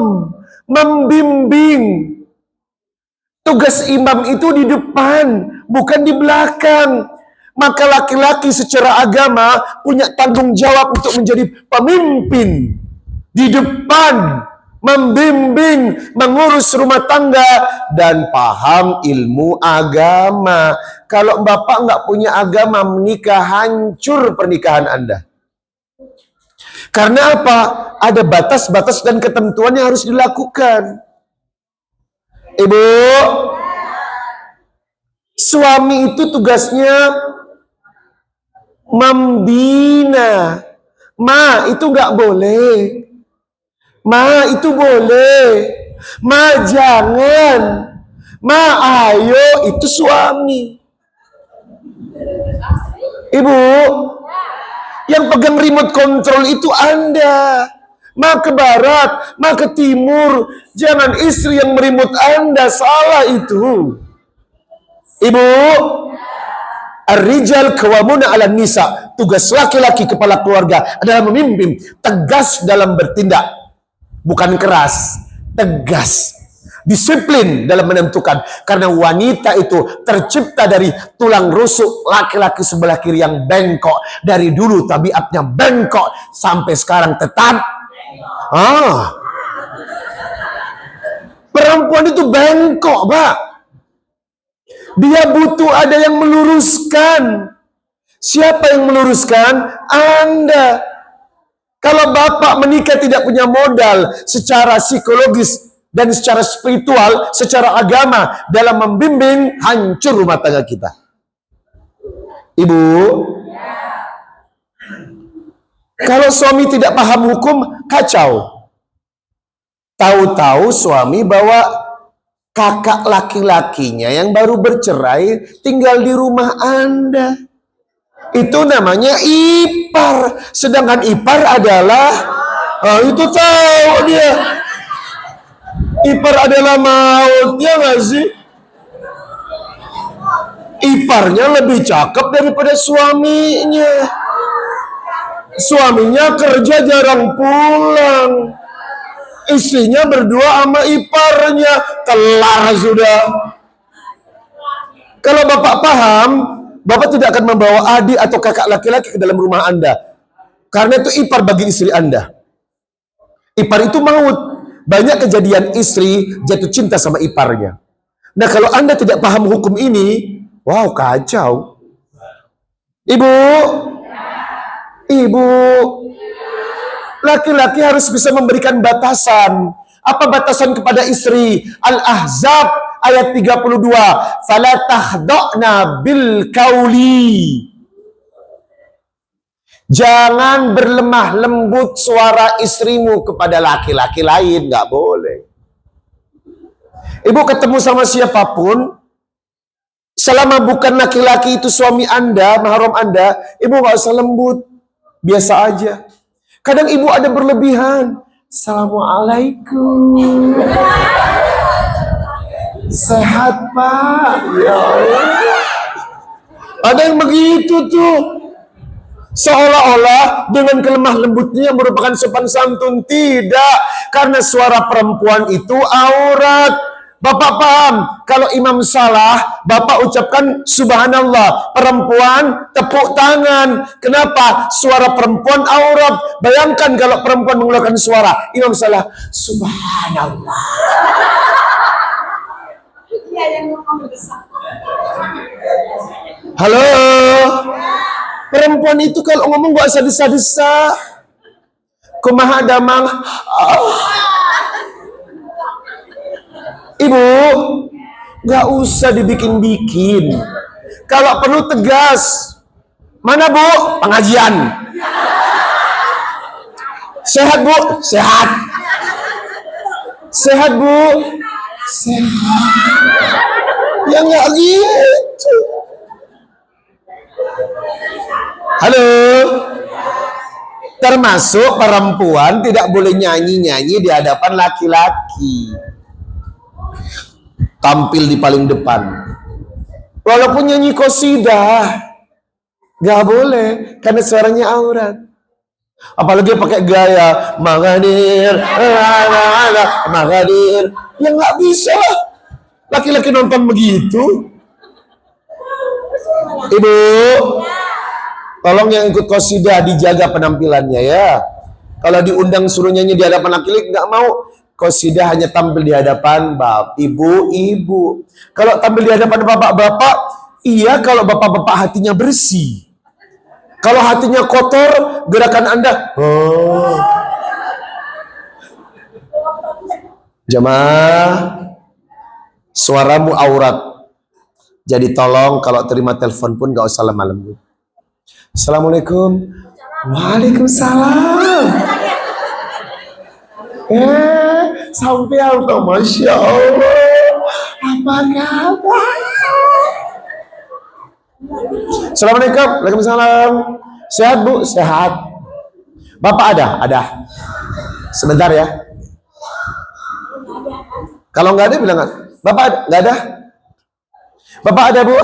membimbing. Tugas imam itu di depan, bukan di belakang. Maka laki-laki secara agama punya tanggung jawab untuk menjadi pemimpin di depan, membimbing, mengurus rumah tangga, dan paham ilmu agama. Kalau bapak nggak punya agama, menikah, hancur pernikahan Anda. Karena apa? Ada batas-batas dan ketentuan yang harus dilakukan. Ibu, suami itu tugasnya membina. Ma, itu nggak boleh. Ma, itu boleh. Ma, jangan. Ma, ayo, itu suami. Ibu, yang pegang remote control itu Anda. Ma ke barat, ma ke timur. Jangan istri yang meremote Anda. Salah itu. Ibu, ar-rijal qawwamuna 'alan nisa. Tugas laki-laki kepala keluarga adalah memimpin, tegas dalam bertindak. Bukan keras, tegas. Disiplin dalam menentukan. Karena wanita itu tercipta dari tulang rusuk laki-laki sebelah kiri yang bengkok. Dari dulu tabiatnya bengkok. Sampai sekarang tetap. Perempuan itu bengkok, Pak. Dia butuh ada yang meluruskan. Siapa yang meluruskan? Anda. Kalau bapak menikah tidak punya modal secara psikologis dan secara spiritual, secara agama dalam membimbing, hancur rumah tangga kita. Ibu, kalau suami tidak paham hukum, kacau. Tahu-tahu suami bawa kakak laki-lakinya yang baru bercerai tinggal di rumah Anda. Itu namanya ipar. Sedangkan ipar adalah itu tahu dia. Ipar adalah maut, ya nggak sih? Iparnya lebih cakep daripada suaminya. Suaminya kerja jarang pulang. Istrinya berdua sama iparnya. Kelar sudah. Kalau bapak paham, bapak tidak akan membawa adik atau kakak laki-laki ke dalam rumah Anda. Karena itu ipar bagi istri Anda. Ipar itu maut. Banyak kejadian istri jatuh cinta sama iparnya. Nah, kalau Anda tidak paham hukum ini, wow, kacau. Ibu, laki-laki harus bisa memberikan batasan. Apa batasan kepada istri? Al-Ahzab ayat 32. Fala tahda'na bil qauli. Jangan berlemah lembut suara istrimu kepada laki-laki lain. Nggak boleh. Ibu ketemu sama siapapun, selama bukan laki-laki itu suami Anda, mahram Anda, ibu nggak usah lembut. Biasa aja. Kadang ibu ada berlebihan. Assalamualaikum. Sehat, Pak? Ya Allah. Ada yang begitu tuh. Seolah-olah dengan kelemah lembutnya merupakan sopan santun. Tidak. Karena suara perempuan itu aurat. Bapak paham, kalau imam salah, bapak ucapkan subhanallah. Perempuan tepuk tangan. Kenapa? Suara perempuan aurat. Bayangkan kalau perempuan mengeluarkan suara, imam salah, subhanallah. Halo. Perempuan itu kalau ngomong gak usah desa-desa. Kumaha damang. Ibu, gak usah dibikin-bikin. Kalau perlu tegas. Mana Bu? Pengajian. Sehat Bu? Sehat. Sehat Bu? Sehat. Ya gak gitu. Halo. Termasuk perempuan tidak boleh nyanyi-nyanyi di hadapan laki-laki. Tampil di paling depan. Walaupun nyanyi qasidah, gak boleh karena suaranya aurat. Apalagi pakai gaya Magadir, Magadir. Ya nggak bisa lah. Laki-laki nonton begitu. Ibu, tolong yang ikut qasidah dijaga penampilannya ya. Kalau diundang suruh nyanyi di hadapan laki-laki nggak mau. Qasidah hanya tampil di hadapan ibu-ibu. Kalau tampil di hadapan bapak-bapak, iya kalau bapak-bapak hatinya bersih. Kalau hatinya kotor, gerakan Anda. Jamaah, suaramu aurat. Jadi tolong kalau terima telepon pun gak usah lemah lembut. Assalamualaikum. Waalaikumsalam. Sampai apa? Masya Allah. Apa kabar? Assalamualaikum. Waalaikumsalam. Sehat Bu? Sehat. Bapak ada? Ada. Sebentar ya. Kalau nggak ada bilang Bapak ada? Nggak ada? Bapak ada Bu?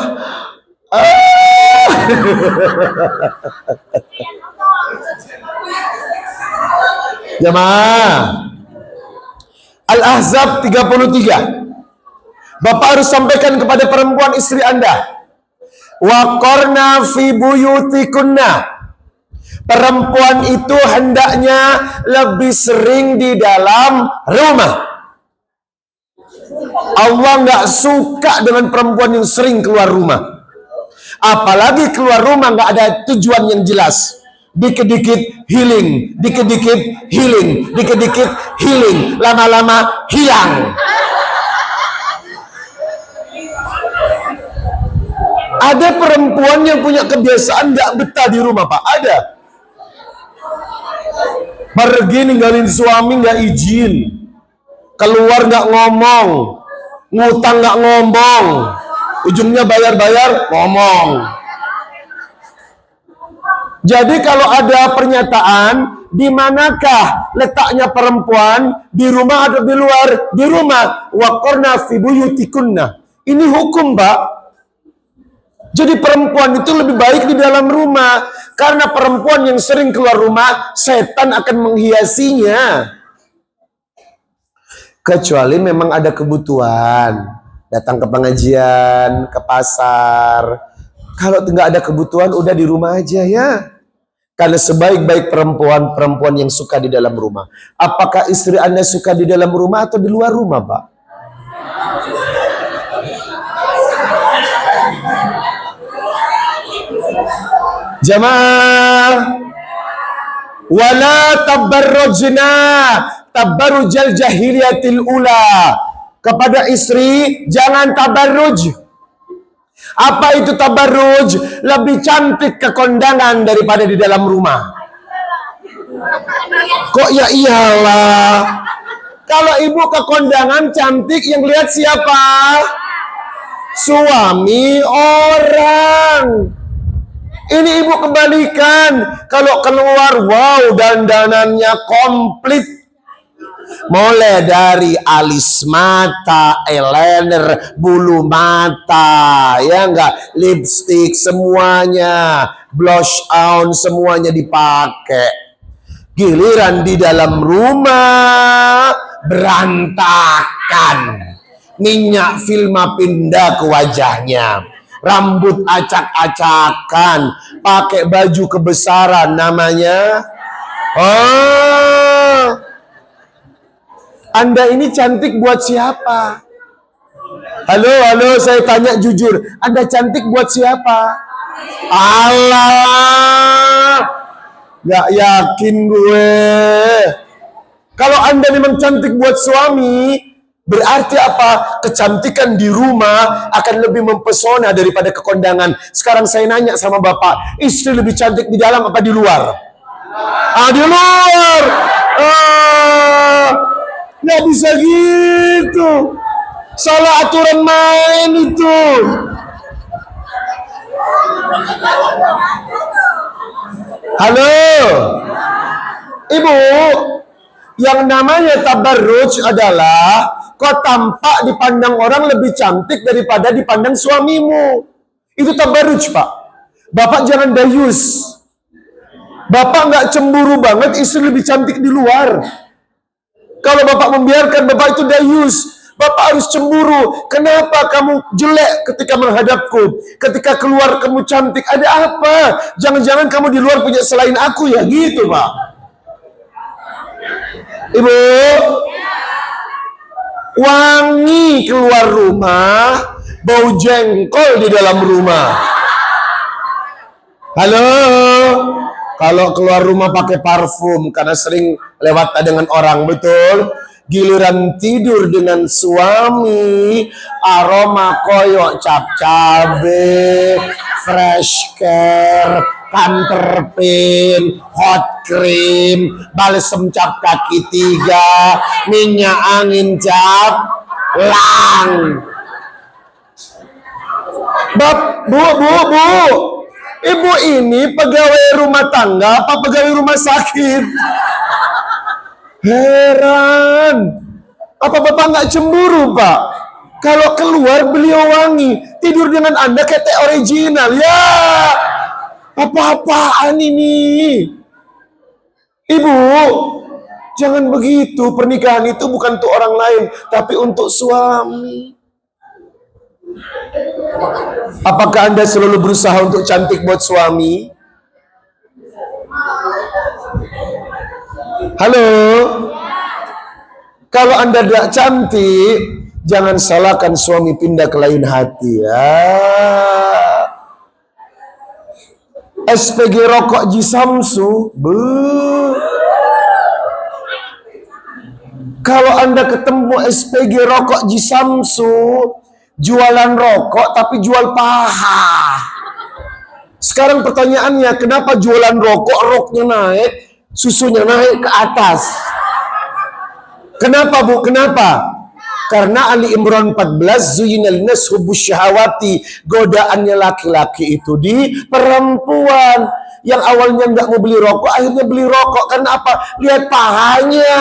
Jamaah Al-Ahzab 33. Bapak harus sampaikan kepada perempuan istri Anda, waqarna fi buyutikunna. Perempuan itu hendaknya lebih sering di dalam rumah. Allah nggak suka dengan perempuan yang sering keluar rumah. Apalagi keluar rumah nggak ada tujuan yang jelas. Dikit-dikit healing, dikit-dikit healing, dikit-dikit healing, lama-lama hilang. Ada perempuan yang punya kebiasaan nggak betah di rumah, Pak. Ada. Pergi ninggalin suami nggak izin, keluar nggak ngomong, ngutang nggak ngomong, ujungnya bayar-bayar ngomong. Jadi kalau ada pernyataan, di manakah letaknya perempuan, di rumah atau di luar? Di rumah. Waqarna fi buyutikunna. Ini hukum, Pak. Jadi perempuan itu lebih baik di dalam rumah. Karena perempuan yang sering keluar rumah, setan akan menghiasinya. Kecuali memang ada kebutuhan. Datang ke pengajian, ke pasar. Kalau nggak ada kebutuhan, udah di rumah aja ya. Karena sebaik-baik perempuan, perempuan yang suka di dalam rumah. Apakah istri Anda suka di dalam rumah atau di luar rumah, Pak? Jamaah, wala tabarrujna tabarrujal jahiliyatil ula. Kepada istri, jangan tabarruj. Apa itu tabarruj? Lebih cantik ke kondangan daripada di dalam rumah. Kok ya iyalah. Kalau ibu ke kondangan cantik, yang lihat siapa? Suami orang. Ini ibu kembalikan. Kalau keluar, wow, dandanannya komplit. Mulai dari alis mata, eyeliner, bulu mata, ya enggak, lipstick, semuanya, blush on, semuanya dipakai. Giliran di dalam rumah berantakan. Minyak filma pindah ke wajahnya. Rambut acak-acakan, pakai baju kebesaran namanya. Oh, Anda ini cantik buat siapa? Halo, saya tanya jujur, Anda cantik buat siapa? Allah, gak yakin gue. Kalau Anda memang cantik buat suami, berarti apa? Kecantikan di rumah akan lebih mempesona daripada ke kondangan. Sekarang saya nanya sama Bapak, istri lebih cantik di dalam apa di luar? Di luar. Nggak bisa gitu. Salah aturan main itu. Halo, Ibu. Yang namanya tabarruj adalah kau tampak dipandang orang lebih cantik daripada dipandang suamimu. Itu tabarruj, Pak. Bapak jangan dayus. Bapak nggak cemburu banget istri lebih cantik di luar. Kalau Bapak membiarkan, Bapak itu dayus. Bapak harus cemburu. Kenapa kamu jelek ketika menghadapku? Ketika keluar kamu cantik. Ada apa? Jangan-jangan kamu di luar punya selain aku ya? Gitu, Pak. Ibu, wangi keluar rumah, bau jengkol di dalam rumah. Halo, kalau keluar rumah pakai parfum karena sering lewat dengan orang, betul. Giliran tidur dengan suami, aroma koyok cap cabe, fresh care, Panterpin, hot cream, balsem cap kaki 3, minyak angin cap lang. Bu, ibu ini pegawai rumah tangga apa pegawai rumah sakit? Heran. Apa bapak nggak cemburu, Pak? Kalau keluar beliau wangi, tidur dengan Anda kayak teh original. Ya, apa-apaan ini? Ibu, jangan begitu. Pernikahan itu bukan untuk orang lain, tapi untuk suami. Apakah Anda selalu berusaha untuk cantik buat suami? Halo? Kalau Anda tidak cantik, jangan salahkan suami pindah ke lain hati ya. SPG rokok Ji Samsu. Kalau Anda ketemu SPG rokok Ji Samsu, jualan rokok tapi jual paha. Sekarang pertanyaannya, kenapa jualan rokok roknya naik, susunya naik ke atas? Kenapa, Bu? Kenapa? Karena Ali Imran 14, zuyinal nas hubbus syahawati, godaannya laki-laki itu di perempuan. Yang awalnya nggak mau beli rokok, akhirnya beli rokok. Karena apa? Lihat pahanya.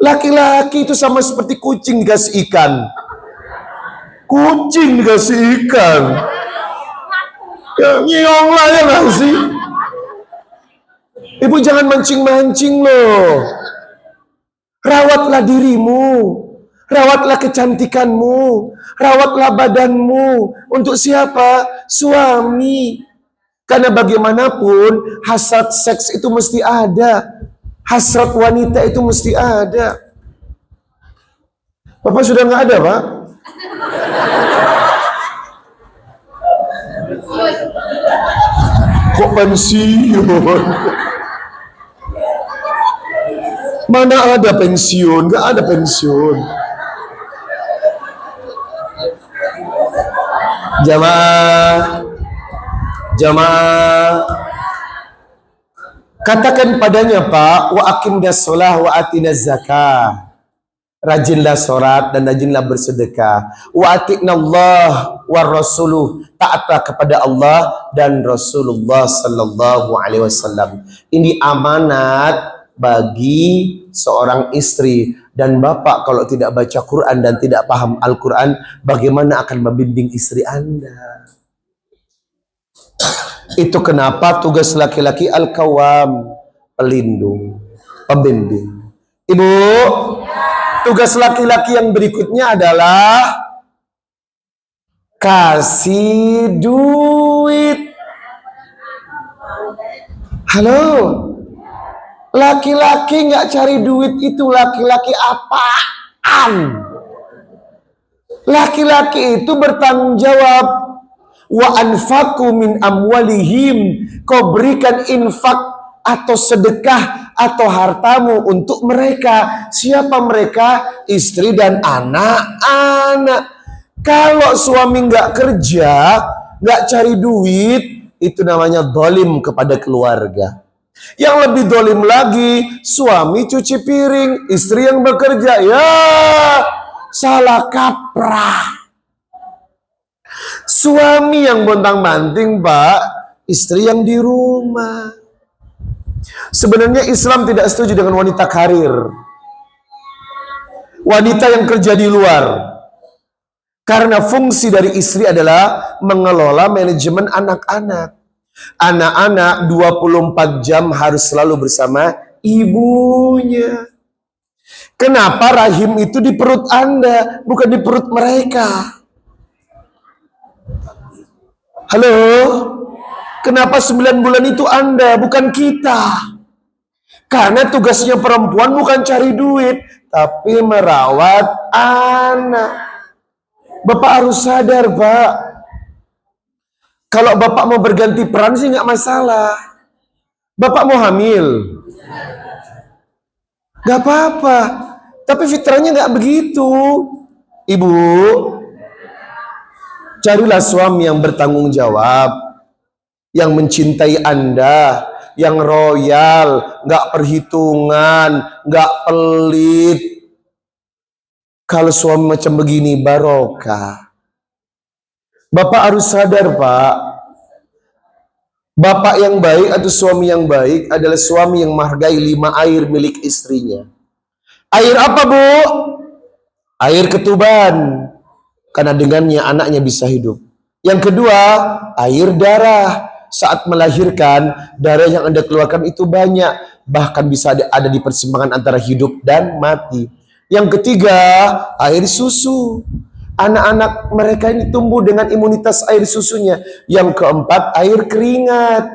Laki-laki itu sama seperti kucing dikasih ikan. Kucing dikasih ikan. Ya nyiong lah ya nggak sih? Ibu jangan mancing-mancing loh. Rawatlah dirimu, rawatlah kecantikanmu, rawatlah badanmu. Untuk siapa? Suami. Karena bagaimanapun hasrat seks itu mesti ada, hasrat wanita itu mesti ada. Bapak sudah nggak ada, Pak? Kok pensiun? Mana ada pensiun? Gak ada pensiun. Jamaah, katakan padanya, Pak, wa aqimnas shalah wa atinaz zakah. Rajinlah sholat dan rajinlah bersedekah. Wa ati'nallah wa rasuluh, taatlah kepada Allah dan Rasulullah sallallahu alaihi wasallam. Ini amanat bagi seorang istri. Dan bapak kalau tidak baca Quran dan tidak paham Al-Quran, bagaimana akan membimbing istri Anda? Itu kenapa tugas laki-laki al-qawwam, pelindung, pembimbing. Ibu, tugas laki-laki yang berikutnya adalah kasih duit. Halo? Laki-laki nggak cari duit itu laki-laki apaan? Laki-laki itu bertanggung jawab. Wa anfaku min amwalihim, kau berikan infak atau sedekah atau hartamu untuk mereka. Siapa mereka? Istri dan anak-anak. Kalau suami nggak kerja, nggak cari duit, itu namanya zalim kepada keluarga. Yang lebih dolim lagi, suami cuci piring, istri yang bekerja. Ya, salah kaprah. Suami yang bontang-banting, Pak, istri yang di rumah. Sebenarnya Islam tidak setuju dengan wanita karir, wanita yang kerja di luar. Karena fungsi dari istri adalah mengelola manajemen anak-anak. Anak-anak 24 jam harus selalu bersama ibunya. Kenapa rahim itu di perut Anda, bukan di perut mereka? Halo? Kenapa 9 bulan itu Anda, bukan kita? Karena tugasnya perempuan bukan cari duit, tapi merawat anak. Bapak harus sadar, Pak. Kalau bapak mau berganti peran sih nggak masalah. Bapak mau hamil, nggak apa-apa. Tapi fitrahnya nggak begitu. Ibu, carilah suami yang bertanggung jawab, yang mencintai Anda, yang royal, nggak perhitungan, nggak pelit. Kalau suami macam begini, barokah. Bapak harus sadar, Pak. Bapak yang baik atau suami yang baik adalah suami yang menghargai 5 air milik istrinya. Air apa, Bu? Air ketuban. Karena dengannya anaknya bisa hidup. Yang kedua, air darah. Saat melahirkan, darah yang Anda keluarkan itu banyak. Bahkan bisa ada di persimpangan antara hidup dan mati. Yang ketiga, air susu. Anak-anak mereka ini tumbuh dengan imunitas air susunya. Yang keempat, air keringat.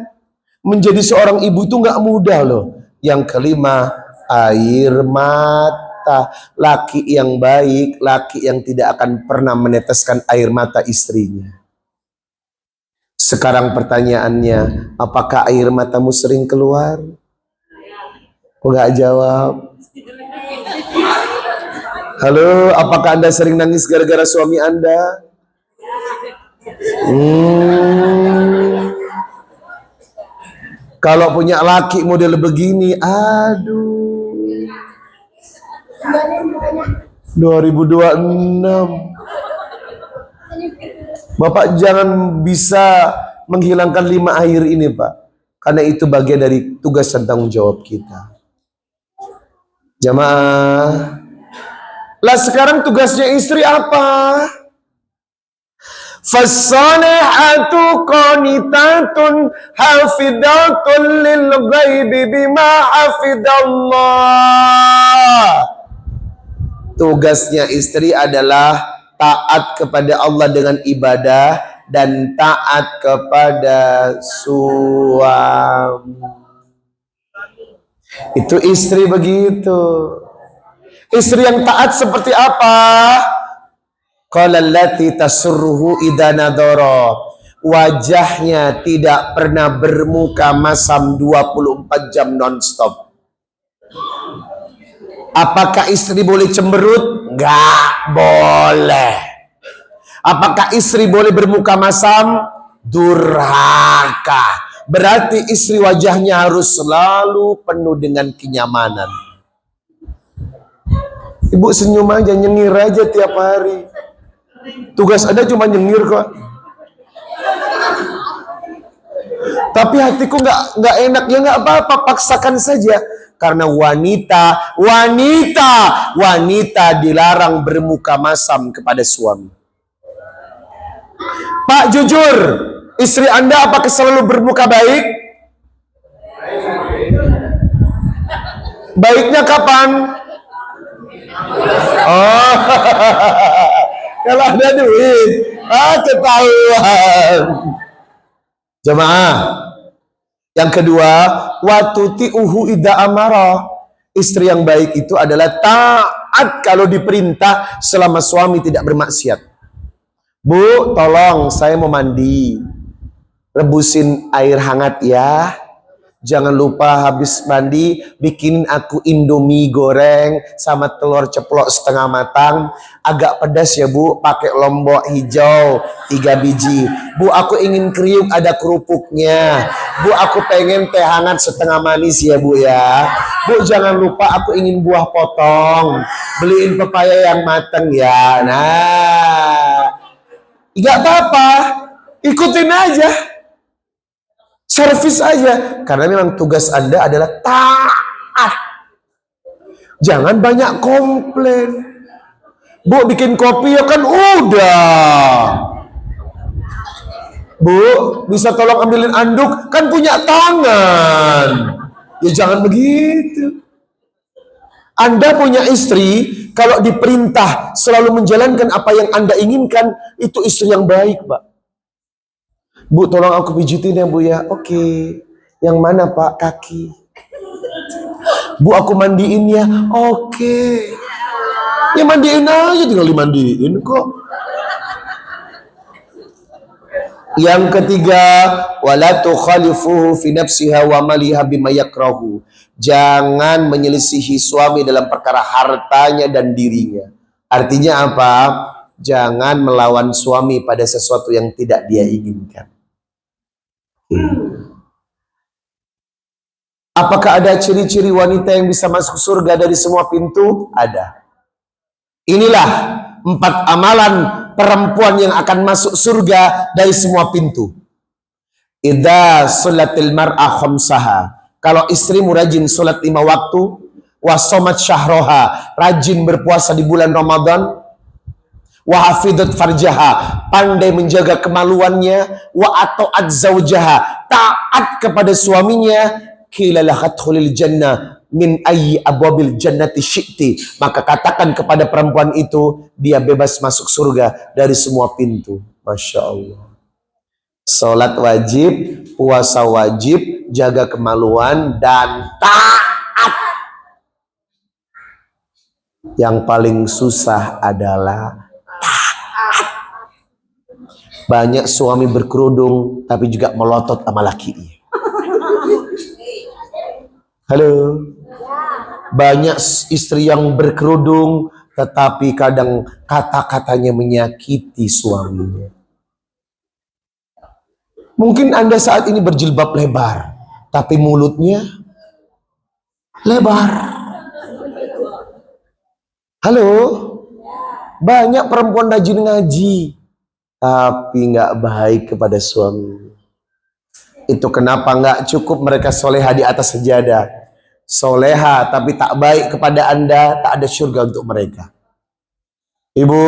Menjadi seorang ibu itu nggak mudah loh. Yang kelima, air mata. Laki yang baik, laki yang tidak akan pernah meneteskan air mata istrinya. Sekarang pertanyaannya, apakah air matamu sering keluar? Kok nggak jawab? Halo, apakah Anda sering nangis gara-gara suami Anda? Kalau punya laki model begini, aduh. 2026. Bapak jangan bisa menghilangkan 5 air ini, Pak. Karena itu bagian dari tugas dan tanggung jawab kita. Jamaah. Lah sekarang tugasnya istri apa? Fassalihatu qanitatun hafidatun lil ghaibi bima hafidallah. Tugasnya istri adalah taat kepada Allah dengan ibadah dan taat kepada suami. Itu istri begitu. Istri yang taat seperti apa? Qala allati tasurruhu idza nadara. Wajahnya tidak pernah bermuka masam 24 jam nonstop. Apakah istri boleh cemberut? Enggak boleh. Apakah istri boleh bermuka masam? Durhaka. Berarti istri wajahnya harus selalu penuh dengan kenyamanan. Ibu senyum aja, nyengir aja tiap hari. Tugas Anda cuma nyengir kok. Tapi hatiku nggak enak, ya nggak apa-apa, paksakan saja. Karena wanita dilarang bermuka masam kepada suami. Pak, jujur, istri Anda apakah selalu bermuka baik? Baiknya kapan? Oh, kalau ada duit, ketahuan. Jemaah. Yang kedua, watuti'uhu idza amara. Istri yang baik itu adalah taat kalau diperintah selama suami tidak bermaksiat. Bu, tolong saya mau mandi. Rebusin air hangat ya. Jangan lupa habis mandi bikinin aku Indomie goreng sama telur ceplok setengah matang. Agak pedas ya Bu, pakai lombok hijau 3 biji. Bu, aku ingin kriuk ada kerupuknya. Bu, aku pengen teh hangat setengah manis ya Bu ya. Bu, jangan lupa aku ingin buah potong. Beliin pepaya yang matang ya. Nah, nggak apa-apa, ikutin aja. Servis aja, karena memang tugas Anda adalah taat. Jangan banyak komplain. Bu, bikin kopi ya kan udah. Bu, bisa tolong ambilin anduk, kan punya tangan. Ya jangan begitu. Anda punya istri, kalau diperintah selalu menjalankan apa yang Anda inginkan, itu istri yang baik, Pak. Bu, tolong aku pijitin ya Bu ya. Oke. Yang mana Pak? Kaki. Bu, aku mandiin ya. Oke. Ya mandiin aja, tinggal dimandiin kok. Yang ketiga, wala tukhalifuhu fi nafsiha wa maliha bima yakrahu. Jangan menyelisihi suami dalam perkara hartanya dan dirinya. Artinya apa? Jangan melawan suami pada sesuatu yang tidak dia inginkan. Apakah ada ciri-ciri wanita yang bisa masuk surga dari semua pintu? Ada. Inilah 4 amalan perempuan yang akan masuk surga dari semua pintu. Idza sholatil mar'a khamsaha. Kalau istrimu rajin sholat 5 waktu, wa shomat syahroha, rajin berpuasa di bulan Ramadan, wa hafidat farjaha, pandai menjaga kemaluannya, wa ato'at zaujaha, taat kepada suaminya, qila lahathulil jannah min ayyi abwabil jannati syi'ti, maka katakan kepada perempuan itu, dia bebas masuk surga dari semua pintu. Masya Allah. Salat wajib, puasa wajib, jaga kemaluan, dan taat. Yang paling susah adalah banyak suami berkerudung tapi juga melotot sama lakinya. Halo. Banyak istri yang berkerudung tetapi kadang kata-katanya menyakiti suaminya. Mungkin Anda saat ini berjilbab lebar, tapi mulutnya lebar. Halo. Banyak perempuan rajin ngaji tapi nggak baik kepada suami. Itu kenapa nggak cukup mereka soleha di atas sejadah. Soleha tapi tak baik kepada Anda, tak ada surga untuk mereka. Ibu,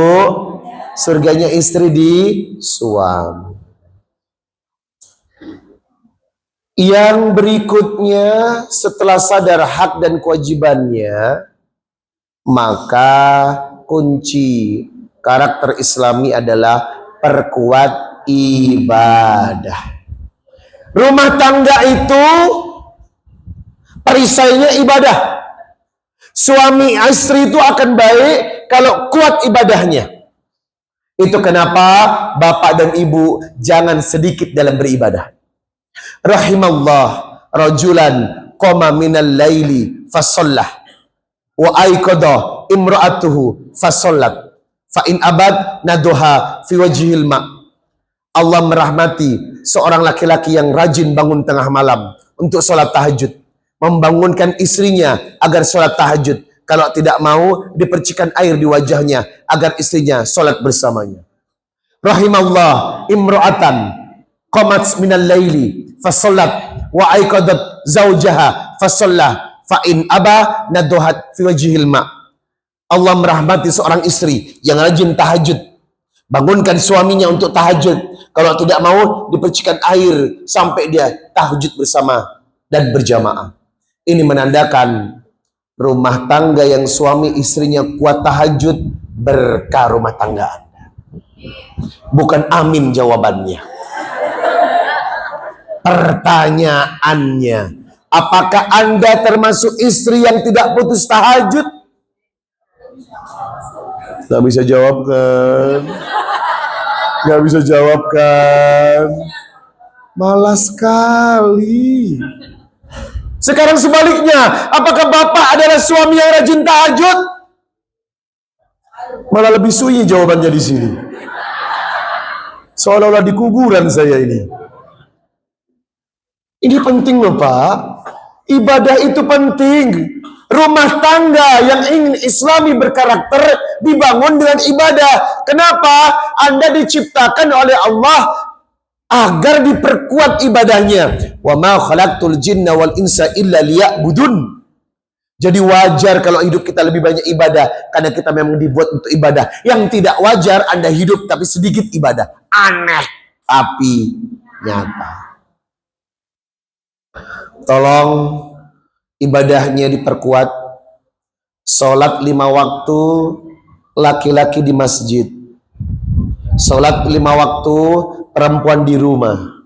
surganya istri di suami. Yang berikutnya, setelah sadar hak dan kewajibannya, maka kunci karakter Islami adalah perkuat ibadah. Rumah tangga itu perisainya ibadah. Suami istri itu akan baik kalau kuat ibadahnya. Itu kenapa bapak dan ibu jangan sedikit dalam beribadah. Rahimallah rajulan qama minal laili fasallah wa aiqadha imra'atuhu fasallat fa in abad naduha fi wajhil ma. Allah merahmati seorang laki-laki yang rajin bangun tengah malam untuk sholat tahajud, membangunkan istrinya agar sholat tahajud. Kalau tidak mau, dipercikan air di wajahnya agar istrinya sholat bersamanya. Rahimallah imra'atan qamat minal laili fasallat wa aiqadat zaujaha fasallah fa in aba naduhat fi wajhil ma. Allah merahmati seorang istri yang rajin tahajud, bangunkan suaminya untuk tahajud. Kalau tidak mau, dipercikan air sampai dia tahajud bersama dan berjamaah. Ini menandakan rumah tangga yang suami istrinya kuat tahajud, berkah rumah tangga Anda. Bukan amin jawabannya. Pertanyaannya, apakah Anda termasuk istri yang tidak putus tahajud? Tak bisa jawab kan? Gak bisa jawab kan? Malas sekali. Sekarang sebaliknya, apakah bapak adalah suami yang rajin tahajud? Malah lebih sunyi jawabannya di sini. Seolah-olah di kuburan saya ini. Ini penting loh Pak. Ibadah itu penting. Rumah tangga yang ingin Islami berkarakter dibangun dengan ibadah. Kenapa? Anda diciptakan oleh Allah agar diperkuat ibadahnya. Wa ma khalaqtul jinna wal insa illa liya'budun. Jadi wajar kalau hidup kita lebih banyak ibadah karena kita memang dibuat untuk ibadah. Yang tidak wajar Anda hidup tapi sedikit ibadah. Aneh tapi nyata. Tolong ibadahnya diperkuat. Sholat 5 waktu laki-laki di masjid. Sholat 5 waktu perempuan di rumah.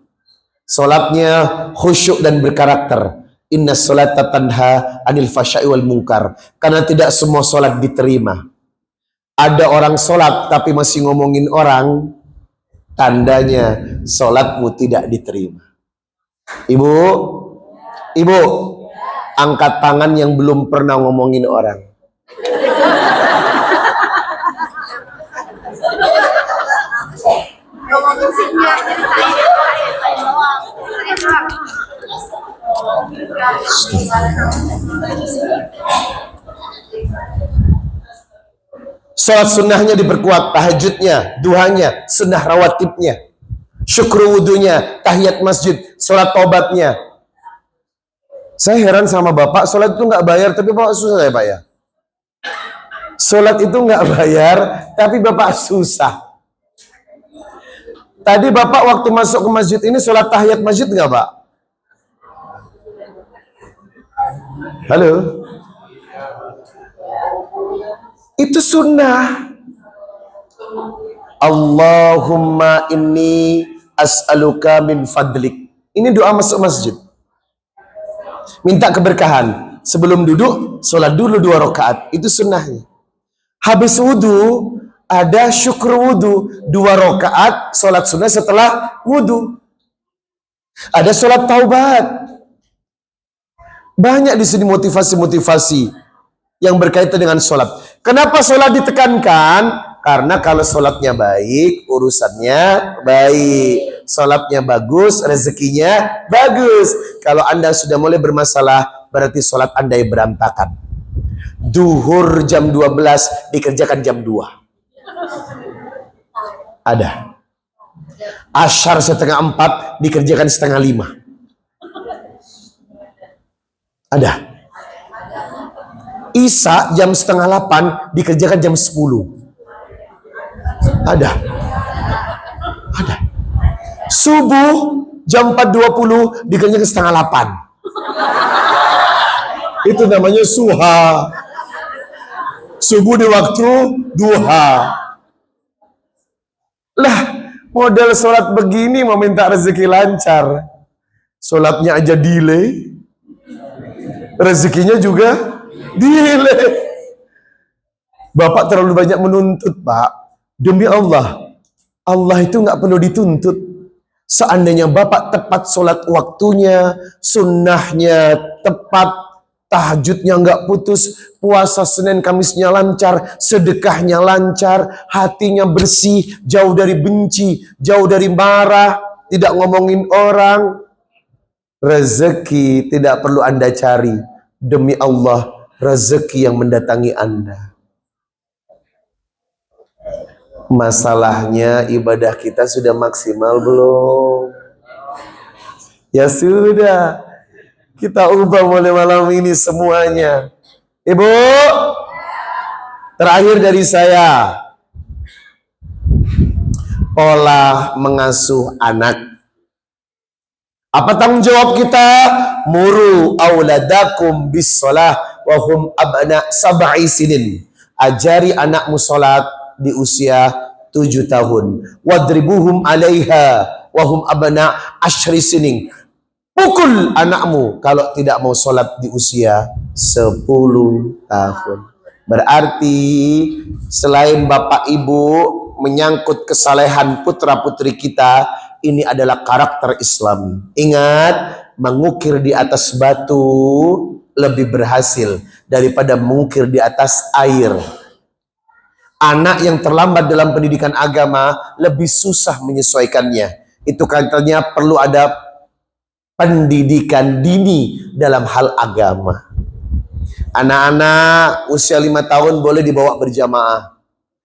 Sholatnya khusyuk dan berkarakter. Inna sholata tanha anil fasya'i wal munkar. Karena tidak semua sholat diterima. Ada orang sholat tapi masih ngomongin orang, tandanya sholatmu tidak diterima. Ibu, ibu, angkat tangan yang belum pernah ngomongin orang. Sholat sunnahnya diperkuat, tahajudnya, duhanya, sunnah rawatibnya, syukur wudunya, tahiyat masjid, sholat taubatnya. Saya heran sama bapak, sholat itu nggak bayar, tapi bapak susah ya pak ya. Sholat itu nggak bayar, tapi bapak susah. Tadi bapak waktu masuk ke masjid ini sholat tahiyat masjid nggak pak? Halo? Itu sunnah. Allahumma inni as'aluka min fadlik. Ini doa masuk masjid. Minta keberkahan. Sebelum duduk, sholat dulu 2 rakaat. Itu sunnahnya. Habis wudhu, ada syukur wudhu. 2 rakaat, sholat sunnah setelah wudhu. Ada sholat taubat. Banyak di sini motivasi-motivasi yang berkaitan dengan sholat. Kenapa sholat ditekankan? Karena kalau sholatnya baik, urusannya baik. Sholatnya bagus, rezekinya bagus. Kalau Anda sudah mulai bermasalah, berarti sholat Anda yang berantakan. Duhur jam 12 dikerjakan jam 2. Ada. Asyar setengah 4 dikerjakan setengah 5. Ada. Isya jam setengah 8 dikerjakan jam 10. Ada. Ada. Subuh jam 4.20 dikerjakan setengah 8. Itu namanya suha. Subuh di waktu duha. Lah, model sholat begini mau minta rezeki lancar. Sholatnya aja delay. Rezekinya juga delay. Bapak terlalu banyak menuntut, Pak. Demi Allah, Allah itu nggak perlu dituntut. Seandainya Bapak tepat sholat waktunya, sunnahnya tepat, tahajudnya nggak putus, puasa Senin Kamisnya lancar, sedekahnya lancar, hatinya bersih, jauh dari benci, jauh dari marah, tidak ngomongin orang, rezeki tidak perlu Anda cari. Demi Allah, rezeki yang mendatangi Anda. Masalahnya ibadah kita sudah maksimal belum? Ya sudah, kita ubah mulai malam ini semuanya. Ibu, terakhir dari saya, pola mengasuh anak. Apa tanggung jawab kita? Muru auladakum bis shalah wa hum abna sab'i sinin. Ajari anakmu salat di usia 7 tahun. Wadribuhum 'alaiha wa hum abna 10 sinin. Pukul anakmu kalau tidak mau salat di usia 10 tahun. Berarti selain bapak ibu menyangkut kesalehan putra putri kita, ini adalah karakter Islam. Ingat, mengukir di atas batu lebih berhasil daripada mengukir di atas air. Anak yang terlambat dalam pendidikan agama lebih susah menyesuaikannya. Itu katanya perlu ada pendidikan dini dalam hal agama. Anak-anak usia 5 tahun boleh dibawa berjamaah,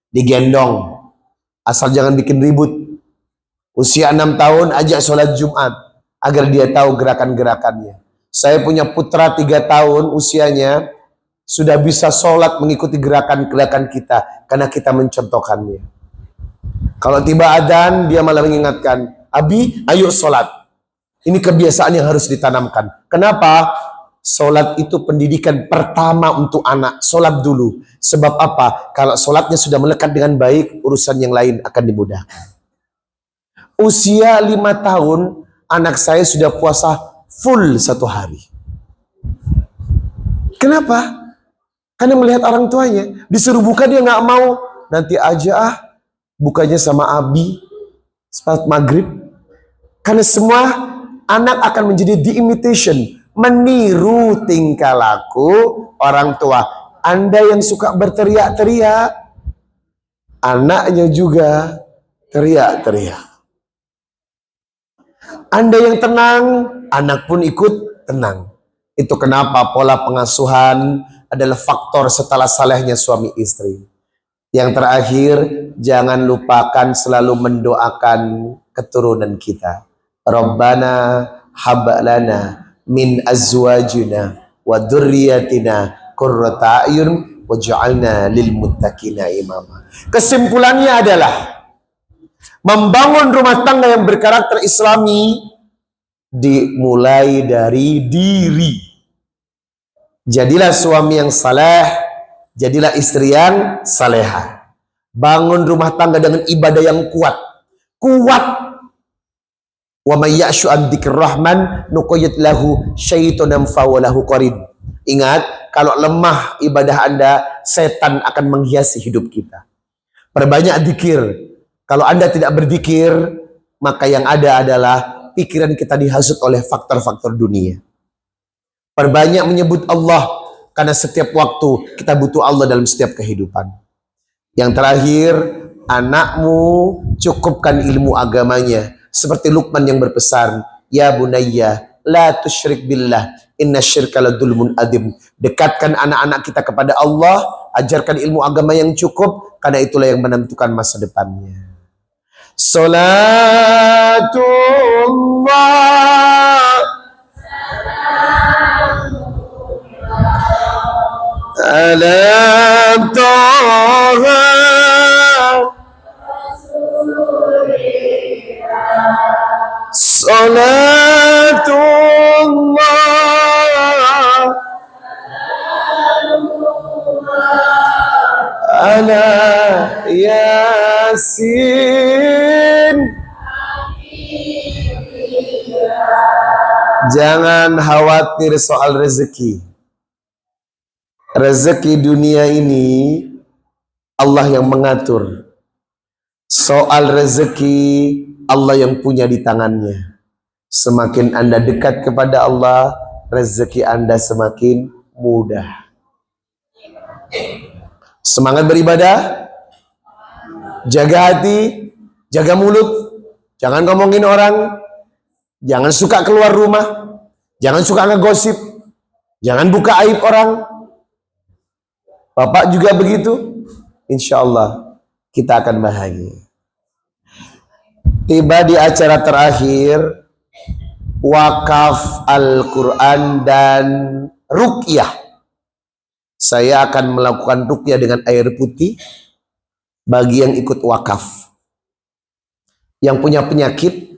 digendong, asal jangan bikin ribut. Usia 6 tahun ajak sholat Jumat agar dia tahu gerakan-gerakannya. Saya punya putra 3 tahun usianya, sudah bisa sholat mengikuti gerakan-gerakan kita karena kita mencontohkannya. Kalau tiba adzan, dia malah mengingatkan, Abi, ayo sholat. Ini kebiasaan yang harus ditanamkan. Kenapa? Sholat itu pendidikan pertama untuk anak. Sholat dulu. Sebab apa? Kalau sholatnya sudah melekat dengan baik, urusan yang lain akan dimudahkan. Usia 5 tahun, anak saya sudah puasa full 1 hari. Kenapa? Karena melihat orang tuanya. Disuruh buka dia nggak mau. Nanti aja bukanya sama Abi saat maghrib. Karena semua anak akan menjadi the imitation, meniru tingkah laku orang tua. Anda yang suka berteriak-teriak, anaknya juga teriak-teriak. Anda yang tenang, anak pun ikut tenang. Itu kenapa pola pengasuhan adalah faktor setelah salehnya suami istri. Yang terakhir, jangan lupakan selalu mendoakan keturunan kita. Rabbana hablana min azwajina wa dzurriyyatina qurrata a'yun waj'alna lil muttaqina imama. Kesimpulannya adalah membangun rumah tangga yang berkarakter Islami dimulai dari diri. Jadilah suami yang saleh, jadilah istri yang saleha. Bangun rumah tangga dengan ibadah yang kuat. Kuat. Wa may ya'shu an dzikrrahman nuqayyid lahu syaitonan fawalahu qarin. Ingat, kalau lemah ibadah Anda, setan akan menghiasi hidup kita. Perbanyak zikir. Kalau Anda tidak berzikir, maka yang ada adalah pikiran kita dihasut oleh faktor-faktor dunia. Perbanyak menyebut Allah, karena setiap waktu kita butuh Allah dalam setiap kehidupan. Yang terakhir, anakmu cukupkan ilmu agamanya. Seperti Luqman yang berpesan, ya bunayya, la tusyrik billah, inna syirka la dzulmun adzim. Dekatkan anak-anak kita kepada Allah, ajarkan ilmu agama yang cukup, karena itulah yang menentukan masa depannya. Salatullah alam toha salatullah ala yasin. Jangan khawatir soal rezeki. Rezeki dunia ini Allah yang mengatur. Soal rezeki Allah yang punya di tangannya. Semakin Anda dekat kepada Allah, rezeki Anda semakin mudah. Semangat beribadah, jaga hati, jaga mulut, jangan ngomongin orang, jangan suka keluar rumah, jangan suka ngegosip, jangan buka aib orang. Bapak juga begitu, insya Allah kita akan bahagia. Tiba di acara terakhir, wakaf Al-Quran dan ruqyah. Saya akan melakukan ruqyah dengan air putih bagi yang ikut wakaf. Yang punya penyakit,